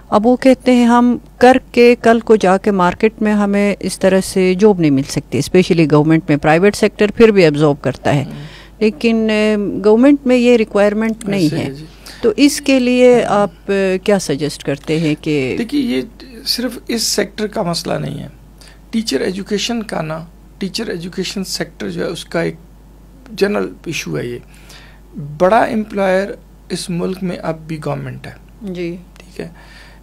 اب وہ کہتے ہیں ہم کر کے کل کو جا کے مارکیٹ میں ہمیں اس طرح سے جاب نہیں مل سکتی، اسپیشلی گورنمنٹ میں. پرائیویٹ سیکٹر پھر بھی ایبزارب کرتا ہے، لیکن گورنمنٹ میں یہ ریکوائرمنٹ نہیں ہے. تو اس کے لیے آپ کیا سجیسٹ کرتے ہیں؟ کہ دیکھیے، یہ صرف اس سیکٹر کا مسئلہ نہیں ہے، ٹیچر ایجوکیشن کا نا، ٹیچر ایجوکیشن سیکٹر جو ہے اس کا ایک جنرل ایشو ہے. یہ بڑا امپلائر اس ملک میں اب بھی گورنمنٹ ہے. جی. ٹھیک ہے.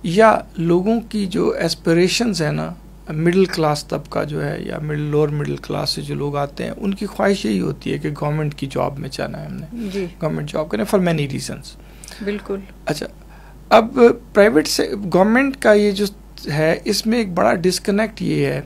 یا لوگوں کی جو ایسپریشنز ہیں نا، مڈل کلاس طبقہ جو ہے یا لوور مڈل کلاس سے جو لوگ آتے ہیں، ان کی خواہش یہی ہوتی ہے کہ گورنمنٹ کی جاب میں جانا ہے، ہم نے گورنمنٹ جاب کریں فار مینی ریزنس. بالکل. اچھا، اب پرائیویٹ سے گورنمنٹ کا یہ جو ہے، اس میں ایک بڑا ڈسکنیکٹ یہ ہے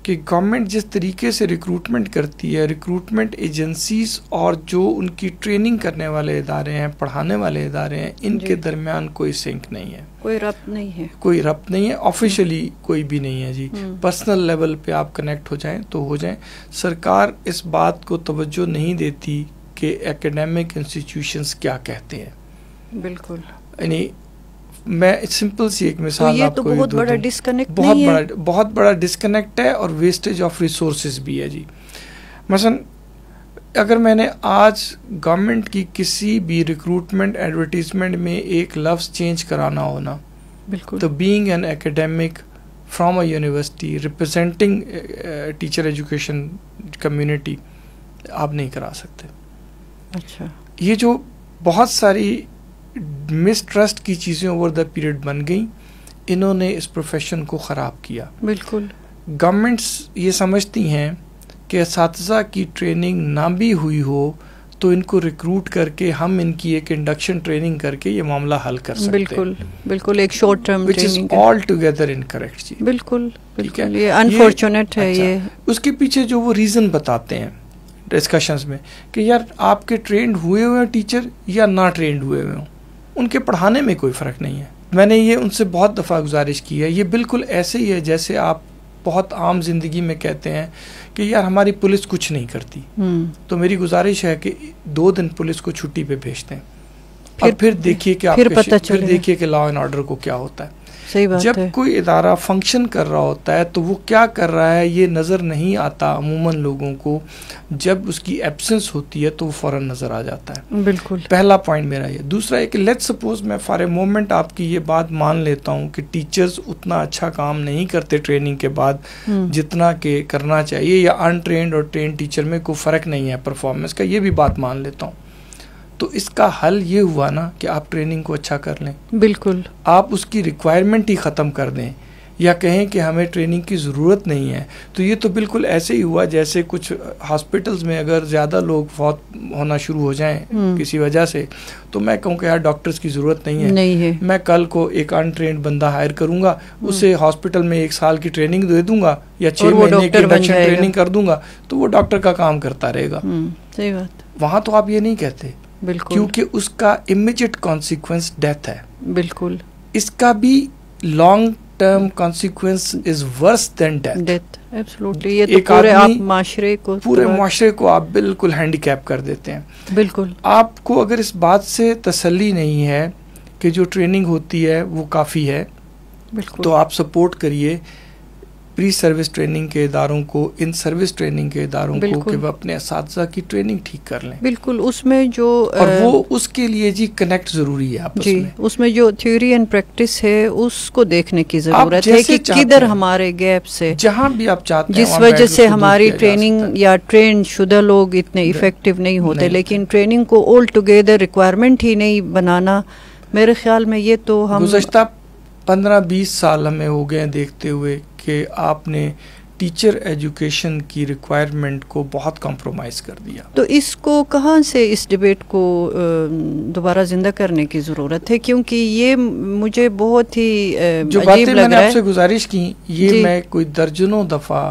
کہ گورنمنٹ جس طریقے سے ریکروٹمنٹ کرتی ہے، ریکروٹمنٹ ایجنسیز اور جو ان کی ٹریننگ کرنے والے ادارے ہیں، پڑھانے والے ادارے ہیں، ان کے درمیان کوئی سنک نہیں ہے، کوئی ربط نہیں ہے، کوئی ربط نہیں ہے، آفیشلی کوئی بھی نہیں ہے جی. پرسنل لیول پہ آپ کنیکٹ ہو جائیں تو ہو جائیں. سرکار اس بات کو توجہ نہیں دیتی کہ ایکیڈیمک انسٹیٹیوشنز کیا کہتے ہیں. بالکل. یعنی میں سمپل سی ایک مثال آپ کو بہت بڑا ڈسکنیکٹ، بہت بڑا ڈسکنیکٹ ہے اور ویسٹیج آف ریسورسز بھی ہے جی. مثلا اگر میں نے آج گورنمنٹ کی کسی بھی ریکروٹمنٹ ایڈورٹیزمنٹ میں ایک لفظ چینج کرانا ہونا، بالکل، تو being an academic from a university representing teacher education community, آپ نہیں کرا سکتے. اچھا، یہ جو بہت ساری مس ٹرسٹ کی چیزیں اوور دا پیریڈ بن گئیں، انہوں نے اس پروفیشن کو خراب کیا. بالکل. گورنمنٹس یہ سمجھتی ہیں کہ اساتذہ کی ٹریننگ نہ بھی ہوئی ہو تو ان کو ریکروٹ کر کے ہم ان کی ایک انڈکشن ٹریننگ کر کے یہ معاملہ حل کر سکتے ہیں. بالکل بالکل، ایک short term which is all together incorrect جی. بالکل بالکل، یہ انفارچونیٹ ہے. یہ اس کے پیچھے جو وہ ریزن بتاتے ہیں ڈسکشنز میں کہ یار آپ کے ٹرینڈ ہوئے ہوئے ٹیچر یا نہ ٹرینڈ ہوئے ہوئے ہوں، ان کے پڑھانے میں کوئی فرق نہیں ہے. میں نے یہ ان سے بہت دفعہ گزارش کی ہے. یہ بالکل ایسے ہی ہے جیسے آپ بہت عام زندگی میں کہتے ہیں کہ یار ہماری پولیس کچھ نہیں کرتی، تو میری گزارش ہے کہ 2 دن پولیس کو چھٹی پہ بھیج دیں اور پھر دیکھیے کہ پھر دیکھیے کہ لا اینڈ آرڈر کو کیا ہوتا ہے. جب کوئی ادارہ فنکشن کر رہا ہوتا ہے تو وہ کیا کر رہا ہے یہ نظر نہیں آتا عموماً لوگوں کو. جب اس کی ایبسنس ہوتی ہے تو وہ فوراً نظر آ جاتا ہے. بالکل. پہلا پوائنٹ میرا یہ. دوسرا ہے کہ لیٹ سپوز میں فار اے مومنٹ آپ کی یہ بات مان لیتا ہوں کہ ٹیچرز اتنا اچھا کام نہیں کرتے ٹریننگ کے بعد جتنا کہ کرنا چاہیے، یا ان ٹرینڈ اور ٹرینڈ ٹیچر میں کوئی فرق نہیں ہے پرفارمنس کا، یہ بھی بات مان لیتا ہوں. تو اس کا حل یہ ہوا نا کہ آپ ٹریننگ کو اچھا کر لیں. بالکل. آپ اس کی ریکوائرمنٹ ہی ختم کر دیں یا کہیں کہ ہمیں ٹریننگ کی ضرورت نہیں ہے. تو یہ تو بالکل ایسے ہی ہوا جیسے کچھ ہاسپٹلز میں اگر زیادہ لوگ فوت ہونا شروع ہو جائیں کسی وجہ سے، تو میں کہوں کہ یار ڈاکٹرز کی ضرورت نہیں ہے، میں کل کو ایک ان ٹرینڈ بندہ ہائر کروں گا، اسے ہاسپٹل میں 1 سال کی ٹریننگ دے دوں گا یا 6 مہینے کی انڈکشن ٹریننگ کر دوں گا، تو وہ ڈاکٹر کا کام کرتا رہے گا. صحیح بات. وہاں تو آپ یہ نہیں کہتے. بالکل. کیونکہ اس کا امیجیٹ کانسیکوینس ڈیتھ ہے. بالکل. اس کا بھی long term consequence is verse then death. Absolutely. یہ تو پورے معاشرے کو آپ بالکل ہینڈی کیپ کر دیتے ہیں. بالکل. آپ کو اگر اس بات سے تسلی نہیں ہے کہ جو ٹریننگ ہوتی ہے وہ کافی ہے، تو آپ سپورٹ کریے پری سروس ٹریننگ کے اداروں کو، ان سروس ٹریننگ کے اداروں کو کہ وہ اپنے اساتذہ کی ٹریننگ ٹھیک کر لیں. بالکل. اس میں جو اور وہ اس کے لیے جی کنیکٹ ضروری ہے آپس میں. اس میں جو تھیوری اینڈ پریکٹس ہے اس کو دیکھنے کی ضرورت ہے کہ کدھر ہمارے گیپ سے، جہاں بھی آپ چاہتے ہیں، جس وجہ سے ہماری ٹریننگ یا ٹرین شدہ لوگ اتنے افیکٹو نہیں ہوتے. لیکن ٹریننگ کو آل ٹوگیدر ریکوائرمنٹ ہی نہیں بنانا، میرے خیال میں یہ تو ہم گزشتہ 15-20 سال ہمیں ہو گئے دیکھتے ہوئے کہ آپ نے ٹیچر ایجوکیشن کی ریکوائرمنٹ کو بہت کمپرومائز کر دیا. تو اس کو کہاں سے اس ڈیبیٹ کو دوبارہ زندہ کرنے کی ضرورت ہے؟ کیونکہ یہ مجھے بہت ہی جو باتیں میں نے آپ سے گزارش کی، یہ میں کوئی درجنوں دفعہ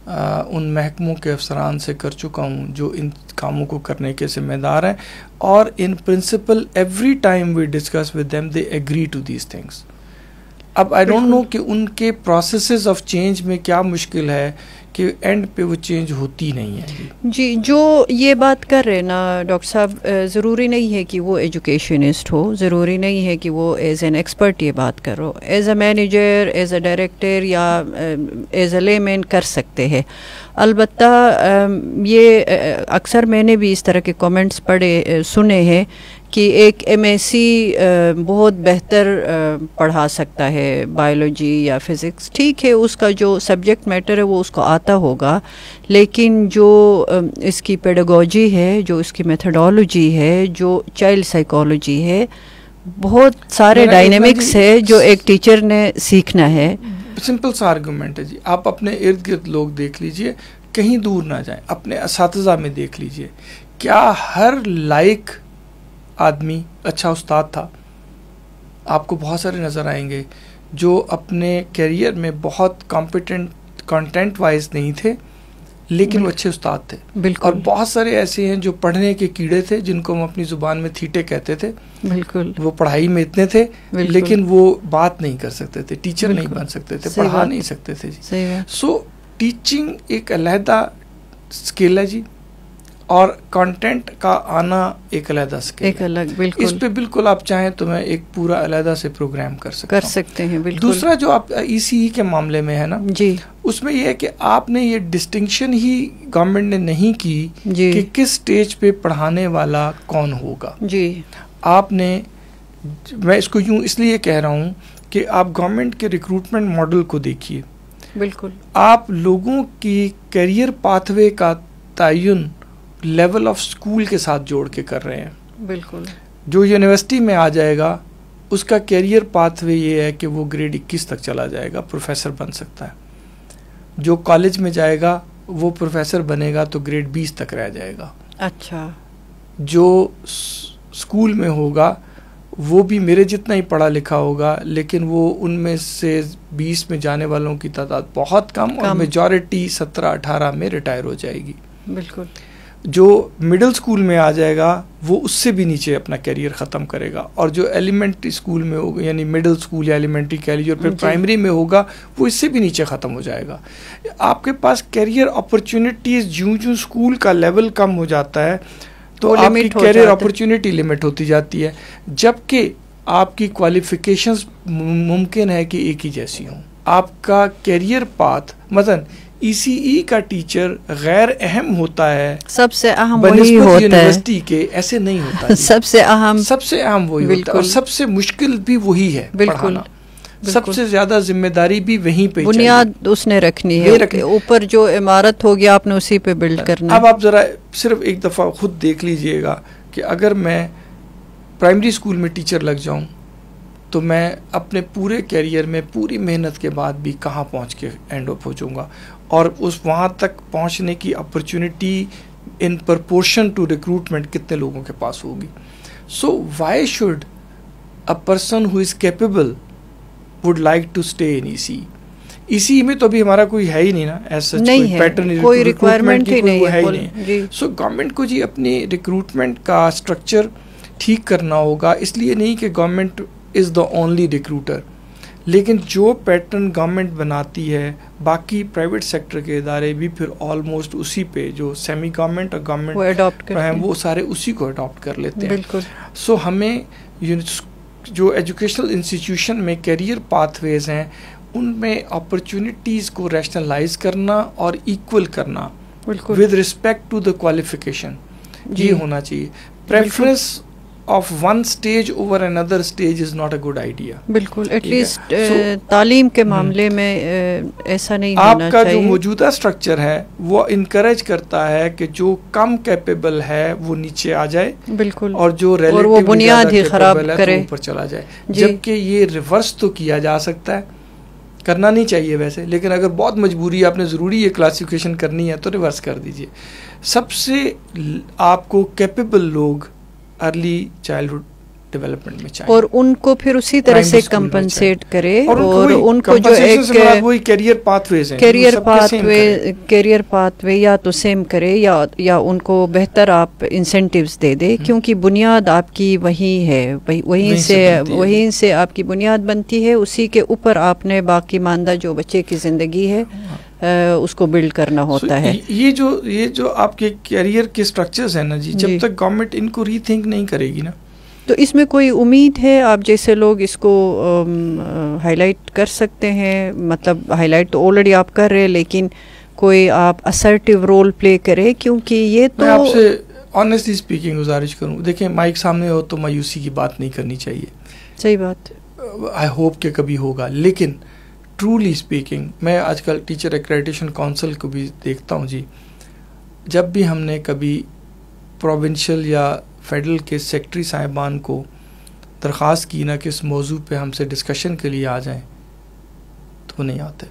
ان محکموں کے افسران سے کر چکا ہوں جو ان کاموں کو کرنے کے ذمہ دار ہیں، اور ان principal every time we discuss with them they agree to these things. اب آئی ڈونٹ نو کہ ان کے پروسیسز آف چینج میں کیا مشکل ہے کہ اینڈ پہ وہ چینج ہوتی نہیں ہے. جی جو یہ بات کر رہے نا ڈاکٹر صاحب، ضروری نہیں ہے کہ وہ ایجوکیشنسٹ ہو، ضروری نہیں ہے کہ وہ ایز این ایکسپرٹ یہ بات کرو. As a manager, as a director یا ایز اے لے مین کر سکتے ہیں. البتہ یہ اکثر میں نے بھی اس طرح کے کامنٹس سنے ہیں کہ ایک ایم ایس سی بہت بہتر پڑھا سکتا ہے بایولوجی یا فزکس. ٹھیک ہے، اس کا جو سبجیکٹ میٹر ہے وہ اس کو آتا ہوگا، لیکن جو اس کی پیڈاگوجی ہے، جو اس کی میتھڈالوجی ہے، جو چائلڈ سائیکالوجی ہے، بہت سارے ڈائنامکس ہے جو ایک ٹیچر نے سیکھنا ہے. سمپل سا آرگومنٹ ہے جی. آپ اپنے ارد گرد لوگ دیکھ لیجئے, کہیں دور نہ جائیں, اپنے اساتذہ میں دیکھ لیجئے, کیا ہر لائق آدمی اچھا استاد تھا؟ آپ کو بہت سارے نظر آئیں گے جو اپنے کیریئر میں بہت کمپیٹنٹ کنٹینٹ وائز نہیں تھے لیکن وہ اچھے استاد تھے. اور بہت سارے ایسے ہیں جو پڑھنے کے کیڑے تھے جن کو ہم اپنی زبان میں تھیٹے کہتے تھے. بالکل, وہ پڑھائی میں اتنے تھے لیکن وہ بات نہیں کر سکتے تھے, ٹیچر نہیں بن سکتے تھے, پڑھا نہیں سکتے تھے جی. سو ٹیچنگ ایک علیحدہ اسکل ہے جی, اور کنٹینٹ کا آنا ایک علیحدہ اسکل, ایک الگ. بالکل, اس پہ بالکل آپ چاہیں تو میں ایک پورا علیحدہ سے پروگرام کر سکتے ہیں. بالکل. دوسرا جو آپ ECE کے معاملے میں ہے نا جی, اس میں یہ ہے کہ آپ نے یہ ڈسٹنکشن ہی گورنمنٹ نے نہیں کی جی کہ کس سٹیج پہ پڑھانے والا کون ہوگا جی. آپ نے, میں اس کو یوں اس لیے کہہ رہا ہوں کہ آپ گورنمنٹ کے ریکروٹمنٹ ماڈل کو دیکھیے. بالکل, آپ لوگوں کی کیریئر پاتھ وے کا تعین لیول آف اسکول کے ساتھ جوڑ کے کر رہے ہیں. بالکل, جو یونیورسٹی میں آ جائے گا اس کا کیریئر پاتھ وے یہ ہے کہ وہ گریڈ 21 تک چلا جائے گا, پروفیسر بن سکتا ہے. جو کالج میں جائے گا وہ پروفیسر بنے گا تو گریڈ 20 تک رہ جائے گا. اچھا, جو اسکول میں ہوگا وہ بھی میرے جتنا ہی پڑھا لکھا ہوگا لیکن وہ ان میں سے 20 میں جانے والوں کی تعداد بہت کم اور میجورٹی 17-18 میں ریٹائر ہو جائے گی. بالکل, جو مڈل اسکول میں آ جائے گا وہ اس سے بھی نیچے اپنا کیریئر ختم کرے گا, اور جو ایلیمنٹری اسکول میں ہوگا یعنی مڈل اسکول یا ایلیمنٹری کیریئر پھر پرائمری میں ہوگا وہ اس سے بھی نیچے ختم ہو جائے گا. آپ کے پاس کیریئر اپرچونٹیز جوں اسکول کا لیول کم ہو جاتا ہے تو آپ کی کیریئر اپرچونٹی لمٹ ہوتی جاتی ہے, جبکہ آپ کی کوالیفیکیشنز ممکن ہے کہ ایک ہی جیسی ہوں. آپ کا کیریئر پاتھ مثلاً ECE کا ٹیچر غیر اہم ہوتا ہے, سب سے اہم وہی ہوتا ہے یونیورسٹی کے, ایسے نہیں ہوتا. سب سے اہم وہی ہوتا ہے اور سب سے مشکل بھی وہی ہے پڑھانا. سب سے زیادہ ذمہ داری بھی وہیں پہ, بنیاد اس نے رکھنی ہے, اوپر جو عمارت ہوگی آپ نے اسی پہ بلڈ کرنا. اب آپ ذرا صرف ایک دفعہ خود دیکھ لیجئے گا کہ اگر میں پرائمری اسکول میں ٹیچر لگ جاؤں تو میں اپنے پورے کیریئر میں پوری محنت کے بعد بھی کہاں پہنچ کے اینڈ اپ ہو جاؤں گا, اور اس وہاں تک پہنچنے کی opportunity in proportion to recruitment کتنے لوگوں کے پاس ہوگی. So why should a person who is capable would like to stay in ECE. ECE میں تو ابھی ہمارا کوئی ہے ہی نہیں نا, ایسا پیٹرن کوئی ریکوائرمنٹ ہی نہیں. سو گورنمنٹ کو جی اپنی ریکروٹمنٹ کا اسٹرکچر ٹھیک کرنا ہوگا. اس لیے نہیں کہ government is the only recruiter, لیکن جو پیٹرن گورنمنٹ بناتی ہے باقی پرائیویٹ سیکٹر کے ادارے بھی پھر آلموسٹ اسی پہ, جو سیمی گورنمنٹ اور گورنمنٹ ہیں وہ سارے اسی کو اڈاپٹ کر لیتے ہیں. بالکل. سو ہمیں جو ایجوکیشنل انسٹیٹیوشن میں کیریئر پاتھ ویز ہیں ان میں اپرچونٹیز کو ریشنلائز کرنا اور ایکول کرنا with respect to the qualification, یہ ہونا چاہیے. Preference of one stage over another stage is not a good idea. بالکل, ایٹ لیسٹ تعلیم کے معاملے میں ایسا نہیں ہونا چاہیے. آپ کا جو موجودہ اسٹرکچر ہے وہ انکریج کرتا ہے کہ جو کم کیپیبل ہے وہ نیچے آ جائے. بالکل, اور جو ریلیٹیولی بنیاد ہی خراب کرے اوپر چلا جائے. جبکہ یہ ریورس تو کیا جا سکتا ہے, کرنا نہیں چاہیے ویسے, لیکن اگر بہت مجبوری آپ نے ضروری یہ کلاسیفیکیشن کرنی ہے تو ریورس کر دیجئے. سب سے آپ کو کیپیبل لوگ ارلی چائلڈہڈ ڈیولپمنٹ میں چاہیے, اور ان کو پھر اسی طرح سے کمپنسیٹ کرے, اور ان کو جو ایک وہی کیریئر پاتھ ویز ہیں, کیریئر پاتھ وے یا تو سیم کرے یا ان کو بہتر آپ انسینٹیوز دے دے, کیونکہ بنیاد آپ کی وہی ہے, وہیں سے آپ کی بنیاد بنتی ہے, اسی کے اوپر آپ نے باقی ماندہ جو بچے کی زندگی ہے اس کو بلڈ کرنا ہوتا ہے. یہ جو آپ کے کیریئر کے سٹرکچرز ہیں نا جی, جب تک گورنمنٹ ان کو ری تھنک نہیں کرے گی نا, تو اس میں کوئی امید ہے؟ آپ جیسے لوگ اس کو ہائی لائٹ کر سکتے ہیں, مطلب ہائی لائٹ تو آلریڈی آپ کر رہے, لیکن کوئی آپ اسرٹیو رول پلے کرے, کیونکہ یہ تو میں آپ سے آنیسٹلی اسپیکنگ گزارش کروں, دیکھیں مائک سامنے ہو تو مایوسی کی بات نہیں کرنی چاہیے. صحیح بات, آئی ہوپ کہ کبھی ہوگا, لیکن ٹرولی اسپیکنگ میں آج کل ٹیچر ایکریڈیٹیشن کونسل کو بھی دیکھتا ہوں جی, جب بھی ہم نے کبھی پروونشل یا فیڈرل کے سیکٹری صاحبان کو درخواست کی نا کہ اس موضوع پہ ہم سے ڈسکشن کے لیے آ جائیں تو وہ نہیں آتے.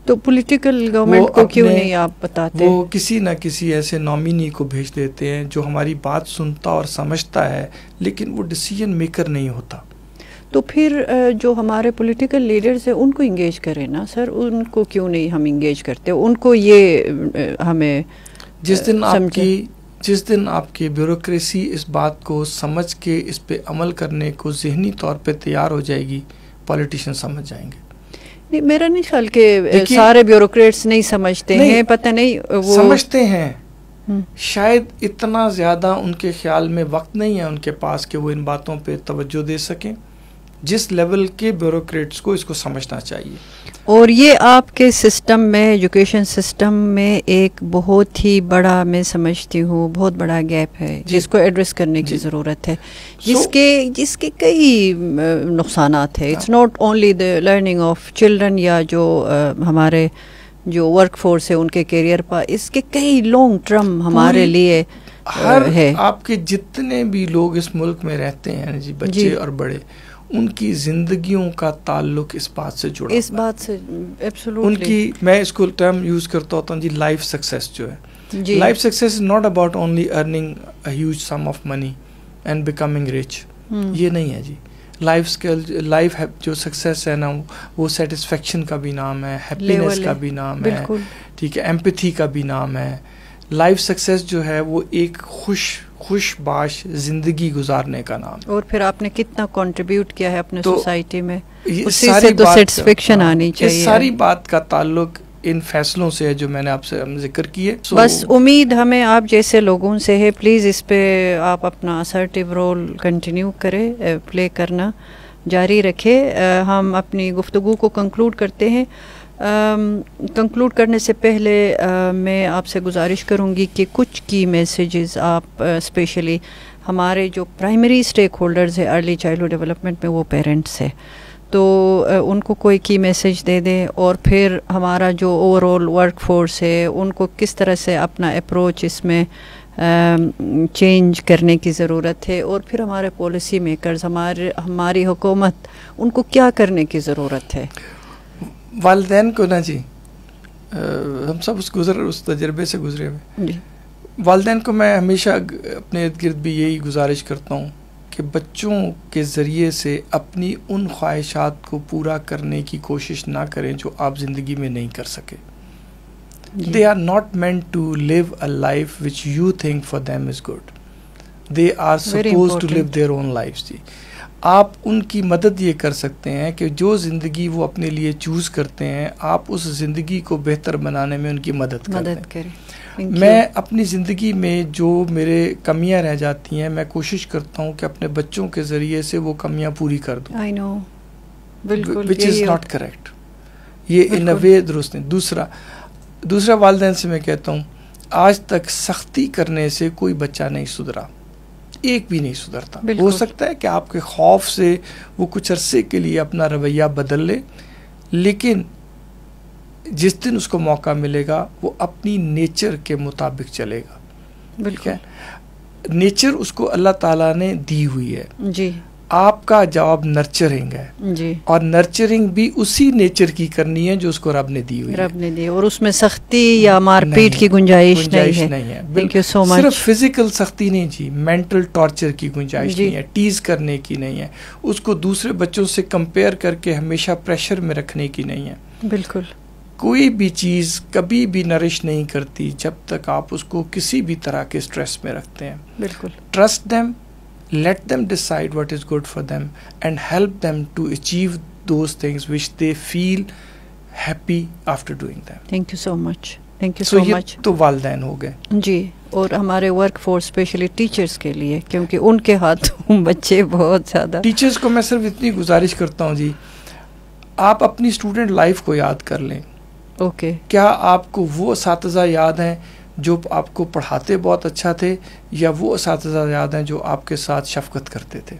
تو پولیٹیکل گورنمنٹ کو کیوں نہیں آپ بتاتے؟ وہ کسی نہ کسی ایسے نامینی کو بھیج دیتے ہیں جو ہماری بات سنتا اور سمجھتا ہے لیکن وہ ڈیسیجن میکر نہیں ہوتا. تو پھر جو ہمارے پولیٹیکل لیڈرز ہیں ان کو انگیج کریں نا سر. ان کو کیوں نہیں ہم انگیج کرتے؟ ان کو یہ ہمیں جس دن آپ کی بیوروکریسی اس بات کو سمجھ کے اس پہ عمل کرنے کو ذہنی طور پہ تیار ہو جائے گی, پولیٹیشین سمجھ جائیں گے. نہیں, میرا نہیں خیال کہ سارے بیوروکریٹس نہیں سمجھتے ہیں. پتہ نہیں وہ سمجھتے ہیں, شاید اتنا زیادہ ان کے خیال میں وقت نہیں ہے ان کے پاس کہ وہ ان باتوں پہ توجہ دے سکیں جس لیول کے بیوروکریٹس کو اس کو سمجھنا چاہیے. اور یہ آپ کے سسٹم میں, ایجوکیشن سسٹم میں ایک بہت ہی بڑا, میں سمجھتی ہوں بہت بڑا گیپ ہے جس کو ایڈریس کرنے کی ضرورت ہے, جس کے کئی نقصانات ہیں. It's not only the learning of children یا جو ہمارے جو ورک فورس ہے ان کے کیریئر پر, اس کے کئی لانگ ٹرم ہمارے لیے ہے. آپ کے جتنے بھی لوگ اس ملک میں رہتے ہیں جی, بچے اور بڑے, ان کی زندگیوں کا تعلق اس بات سے جڑا, اس بات سے ایبسولوٹلی. ان کی, میں اس کو ٹرم یوز کرتا ہوتا ہوں جی, لائف سکسیس جو ہے. Life success is not about only earning a huge some of money and becoming rich. یہ نہیں ہے جی. لائف جو سکسیس ہے نا, وہ سیٹسفیکشن کا بھی نام ہے, ہیپینس کا بھی نام ہے, ٹھیک ہے, ایمپتھی کا بھی نام ہے. لائف سکسیس جو ہے وہ ایک خوش باش زندگی گزارنے کا نام. اور پھر آپ نے کتنا کنٹریبیوٹ کیا ہے اپنے سوسائٹی میں, اسی سے تو سیٹسفیکشن آنی چاہیے. اس ساری بات کا تعلق ان فیصلوں سے ہے جو میں نے آپ سے ذکر کیے. بس امید ہمیں آپ جیسے لوگوں سے ہے, پلیز اس پہ آپ اپنا اسرٹیو رول کنٹینیو کریں, پلے کرنا جاری رکھے. ہم اپنی گفتگو کو کنکلوڈ کرتے ہیں. کنکلوڈ کرنے سے پہلے میں آپ سے گزارش کروں گی کہ کچھ کی میسیجز آپ اسپیشلی ہمارے جو پرائمری اسٹیک ہولڈرز ہیں ارلی چائلڈہڈ ڈیولپمنٹ میں, وہ پیرنٹس ہیں, تو ان کو کوئی کی میسیج دے دیں. اور پھر ہمارا جو اوور آل ورک فورس ہے ان کو کس طرح سے اپنا اپروچ اس میں چینج کرنے کی ضرورت ہے, اور پھر ہمارے پالیسی میکرز, ہماری حکومت, ان کو کیا کرنے کی ضرورت ہے. والدین کو نا جی, ہم سب اس تجربے سے گزرے ہوئے جی. والدین کو میں ہمیشہ اپنے ارد گرد بھی یہی گزارش کرتا ہوں کہ بچوں کے ذریعے سے اپنی ان خواہشات کو پورا کرنے کی کوشش نہ کریں جو آپ زندگی میں نہیں کر سکے. They are not meant to live a life which you think for them is good. They are supposed to live their own lives جی. آپ ان کی مدد یہ کر سکتے ہیں کہ جو زندگی وہ اپنے لیے چوز کرتے ہیں, آپ اس زندگی کو بہتر بنانے میں ان کی مدد کریں. میں اپنی زندگی میں جو میرے کمیاں رہ جاتی ہیں, میں کوشش کرتا ہوں کہ اپنے بچوں کے ذریعے سے وہ کمیاں پوری کر دوں. I know. بالکل, which is not correct. یہ in a way درست نہیں. دوسرا والدین سے میں کہتا ہوں, آج تک سختی کرنے سے کوئی بچہ نہیں سدھرا, ایک بھی نہیں سدھرتا. ہو سکتا ہے کہ آپ کے خوف سے وہ کچھ عرصے کے لیے اپنا رویہ بدل لے, لیکن جس دن اس کو موقع ملے گا وہ اپنی نیچر کے مطابق چلے گا. بالکل, نیچر اس کو اللہ تعالیٰ نے دی ہوئی ہے جی. آپ کا جواب نرچرنگ ہے جی, اور نرچرنگ بھی اسی نیچر کی کرنی ہے جو اس کو رب نے دی ہوئی ہے, اور اس میں سختی یا مار پیٹ کی گنجائش نہیں ہے. تھینک یو سو مچ. صرف فزیکل سختی نہیں جی, مینٹل ٹارچر کی گنجائش نہیں ہے, ٹیز کرنے کی نہیں ہے, اس کو دوسرے بچوں سے کمپیئر کر کے ہمیشہ پریشر میں رکھنے کی نہیں ہے. بالکل, کوئی بھی چیز کبھی بھی نرش نہیں کرتی جب تک آپ اس کو کسی بھی طرح کے اسٹریس میں رکھتے ہیں. بالکل, trust them, let them decide what is good for them and help them to achieve those things which they feel happy after doing them. Thank you so much. Thank you so much. تو والدین ہو گئے جی, اور ہمارے work force especially teachers کے لیے, کیونکہ ان کے ہاتھوں بچے بہت زیادہ. ٹیچرز کو میں صرف اتنی گزارش کرتا ہوں جی, آپ اپنی اسٹوڈنٹ لائف کو یاد کر لیں. اوکے, کیا آپ کو وہ اساتذہ یاد ہیں جو آپ کو پڑھاتے بہت اچھا تھے, یا وہ اساتذہ یاد ہیں جو آپ کے ساتھ شفقت کرتے تھے,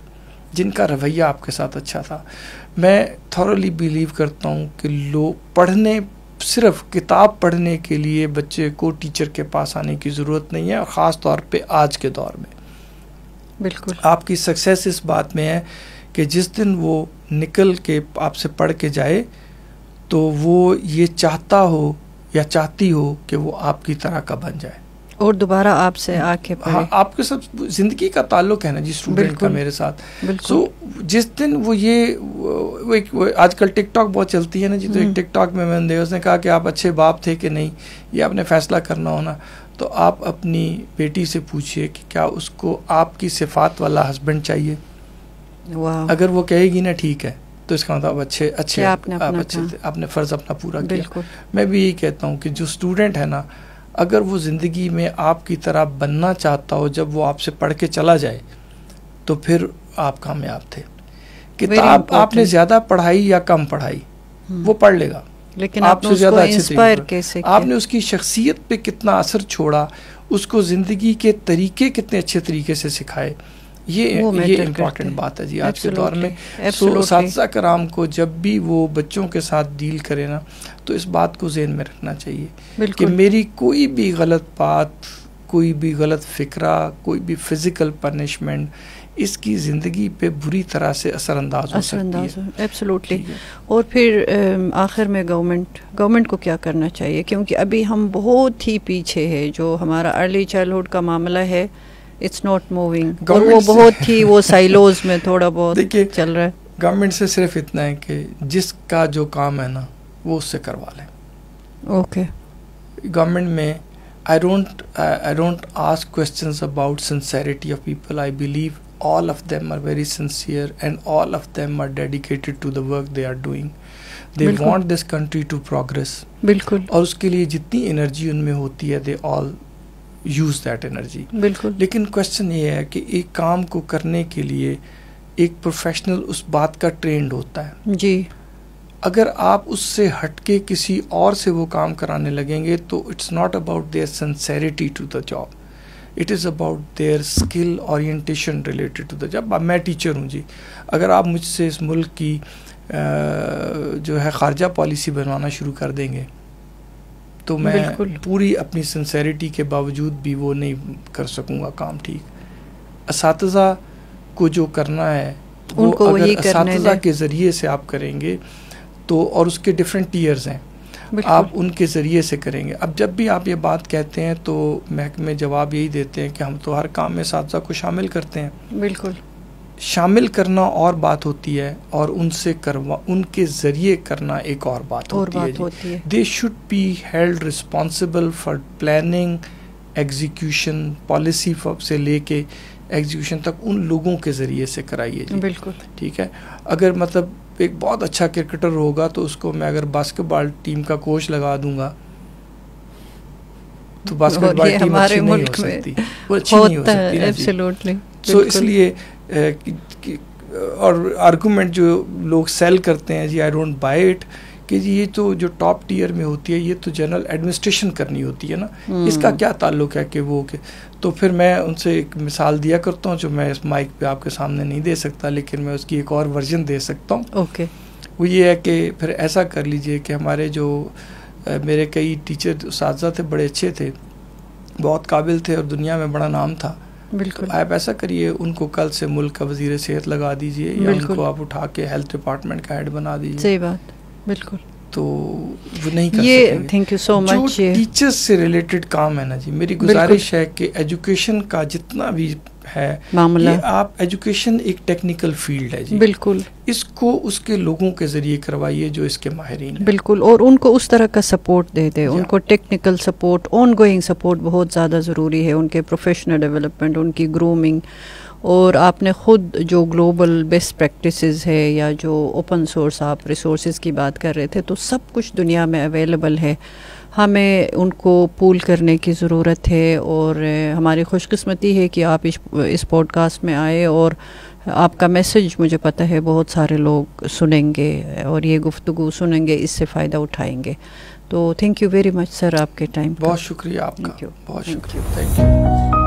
جن کا رویہ آپ کے ساتھ اچھا تھا؟ میں تھورلی بیلیو کرتا ہوں کہ پڑھنے, صرف کتاب پڑھنے کے لیے بچے کو ٹیچر کے پاس آنے کی ضرورت نہیں ہے, اور خاص طور پہ آج کے دور میں. بالکل. آپ کی سکسیس اس بات میں ہے کہ جس دن وہ نکل کے آپ سے پڑھ کے جائے تو وہ یہ چاہتا ہو یا چاہتی ہو کہ وہ آپ کی طرح کا بن جائے اور دوبارہ آپ سے آ کے پڑھے. ہاں, آپ کے ساتھ زندگی کا تعلق ہے نا جی اسٹوڈنٹ کا میرے ساتھ. سو جس دن وہ یہ آج کل ٹک ٹاک بہت چلتی ہے نا جی, تو ایک ٹک ٹاک میں نے اس نے کہا کہ آپ اچھے باپ تھے کہ نہیں, یہ آپ نے فیصلہ کرنا ہونا. تو آپ اپنی بیٹی سے پوچھئے کہ کیا اس کو آپ کی صفات والا ہسبینڈ چاہیے. اگر وہ کہے گی نا ٹھیک ہے تو اس کا مطلب اچھے آپ نے فرض اپنا پورا کیا. میں بھی یہی کہتا ہوں کہ جو اسٹوڈنٹ ہے نا, اگر وہ زندگی میں آپ کی طرح بننا چاہتا ہو, جب وہ آپ سے پڑھ کے چلا جائے تو پھر آپ کامیاب تھے. کتاب آپ نے زیادہ پڑھائی یا کم پڑھائی وہ پڑھ لے گا, لیکن آپ سے زیادہ اچھے آپ نے اس کی شخصیت پہ کتنا اثر چھوڑا, اس کو زندگی کے طریقے کتنے اچھے طریقے سے سکھائے, یہ امپورٹنٹ بات ہے جی آج کے دور میں. سو اساتذہ کرام کو جب بھی وہ بچوں کے ساتھ ڈیل کرے نا, تو اس بات کو ذہن میں رکھنا چاہیے کہ میری کوئی بھی غلط بات, کوئی بھی غلط فکرہ, کوئی بھی فزیکل پنشمنٹ اس کی زندگی پہ بری طرح سے اثر انداز ہو سکتی ہے. ایبسولوٹلی. اور پھر آخر میں گورنمنٹ کو کیا کرنا چاہیے, کیونکہ ابھی ہم بہت ہی پیچھے ہے. جو ہمارا ارلی چائلڈہڈ کا معاملہ ہے, اٹس ناٹ موونگ, اور وہ بہت ہی وہ سائلوز میں تھوڑا بہت چل رہا ہے. گورنمنٹ سے صرف اتنا ہے کہ جس کا جو کام ہے نا وہ اس سے کروا لیں. اوکے. گورنمنٹ میں I don't ask questions about sincerity of people. I believe all of them are very sincere and all of them are dedicated to the work they are doing. They want this country to progress. بالکل. اور اس کے لیے جتنی energy ان میں ہوتی ہے they all use that energy. بالکل. لیکن کوشچن یہ ہے کہ ایک کام کو کرنے کے لیے ایک پروفیشنل اس بات کا ٹرینڈ ہوتا ہے. جی. اگر آپ اس سے ہٹ کے کسی اور سے وہ کام کرانے لگیں گے تو it's not about their sincerity to the job, it is about their skill orientation related to the job. اب میں ٹیچر ہوں جی, اگر آپ مجھ سے اس ملک کی جو ہے خارجہ پالیسی بنوانا شروع کر دیں گے تو میں پوری اپنی سنسیریٹی کے باوجود بھی وہ نہیں کر سکوں گا کام ٹھیک. اساتذہ کو جو کرنا ہے وہ اگر اساتذہ کے ذریعے سے آپ کریں گے تو, اور اس کے ڈفرینٹ ٹیئرز ہیں, آپ ان کے ذریعے سے کریں گے. اب جب بھی آپ یہ بات کہتے ہیں تو محکمے جواب یہی دیتے ہیں کہ ہم تو ہر کام میں اساتذہ کو شامل کرتے ہیں. بالکل. شامل کرنا اور بات ہوتی ہے اور ان کے ذریعے کرنا ایک اور بات ہوتی ہے. They should be held responsible for planning, execution, policy سے لے کے ایگزیکیوشن تک ان لوگوں کے ذریعے سے کرائیے جی. بالکل. ٹھیک ہے. اگر مطلب ایک بہت اچھا کرکٹر ہوگا تو اس کو میں اگر باسکٹ بال ٹیم کا کوچ لگا دوں گا تو باسکٹ بال ٹیم اچھی نہیں ہو سکتی, وہ اچھی نہیں ہو سکتی. ایبسولوٹلی. سو اس لیے اور آرگومنٹ جو لوگ سیل کرتے ہیں جی, آئی ڈونٹ بائی اٹ, کہ جی یہ تو جو ٹاپ ٹیئر میں ہوتی ہے یہ تو جنرل ایڈمنسٹریشن کرنی ہوتی ہے نا, اس کا کیا تعلق ہے کہ وہ تو پھر میں ان سے ایک مثال دیا کرتا ہوں جو میں اس مائک پہ آپ کے سامنے نہیں دے سکتا, لیکن میں اس کی ایک اور ورژن دے سکتا ہوں. اوکے. وہ یہ ہے کہ پھر ایسا کر لیجئے کہ ہمارے جو میرے کئی ٹیچر اساتذہ تھے, بڑے اچھے تھے, بہت قابل تھے اور دنیا میں بڑا نام تھا. بالکل. آپ ایسا کریے, ان کو کل سے ملک کا وزیر صحت لگا دیجئے یا ان کو آپ اٹھا کے ہیلتھ ڈپارٹمنٹ کا ہیڈ بنا دیجئے. صحیح بات. بالکل. تو وہ نہیں کر سکیں گے. تھینک یو سو مچ. جو ٹیچرز سے ریلیٹڈ کام ہے نا جی, میری گزارش ہے کہ ایجوکیشن کا جتنا بھی ہے معاملہ, آپ ایجوکیشن ایک ٹیکنیکل فیلڈ ہے جی. بالکل. اس کو اس کے لوگوں کے ذریعے کروائیے جو اس کے ماہرین ہیں. بالکل. اور ان کو اس طرح کا سپورٹ دے دے, ان کو technical support, on going support بہت زیادہ ضروری ہے, ان کے پروفیشنل ڈیولپمنٹ, ان کی گرومنگ. اور آپ نے خود جو گلوبل بیسٹ پریکٹسز ہے یا جو اوپن سورس آپ ریسورسز کی بات کر رہے تھے, تو سب کچھ دنیا میں اویلیبل ہے, ہمیں ان کو پول کرنے کی ضرورت ہے. اور ہماری خوش قسمتی ہے کہ آپ اس پوڈ کاسٹ میں آئے اور آپ کا میسج مجھے پتہ ہے بہت سارے لوگ سنیں گے اور یہ گفتگو سنیں گے, اس سے فائدہ اٹھائیں گے. تو تھینک یو ویری مچ سر آپ کے ٹائم. بہت شکریہ آپ کا. بہت شکریہ. Thank you.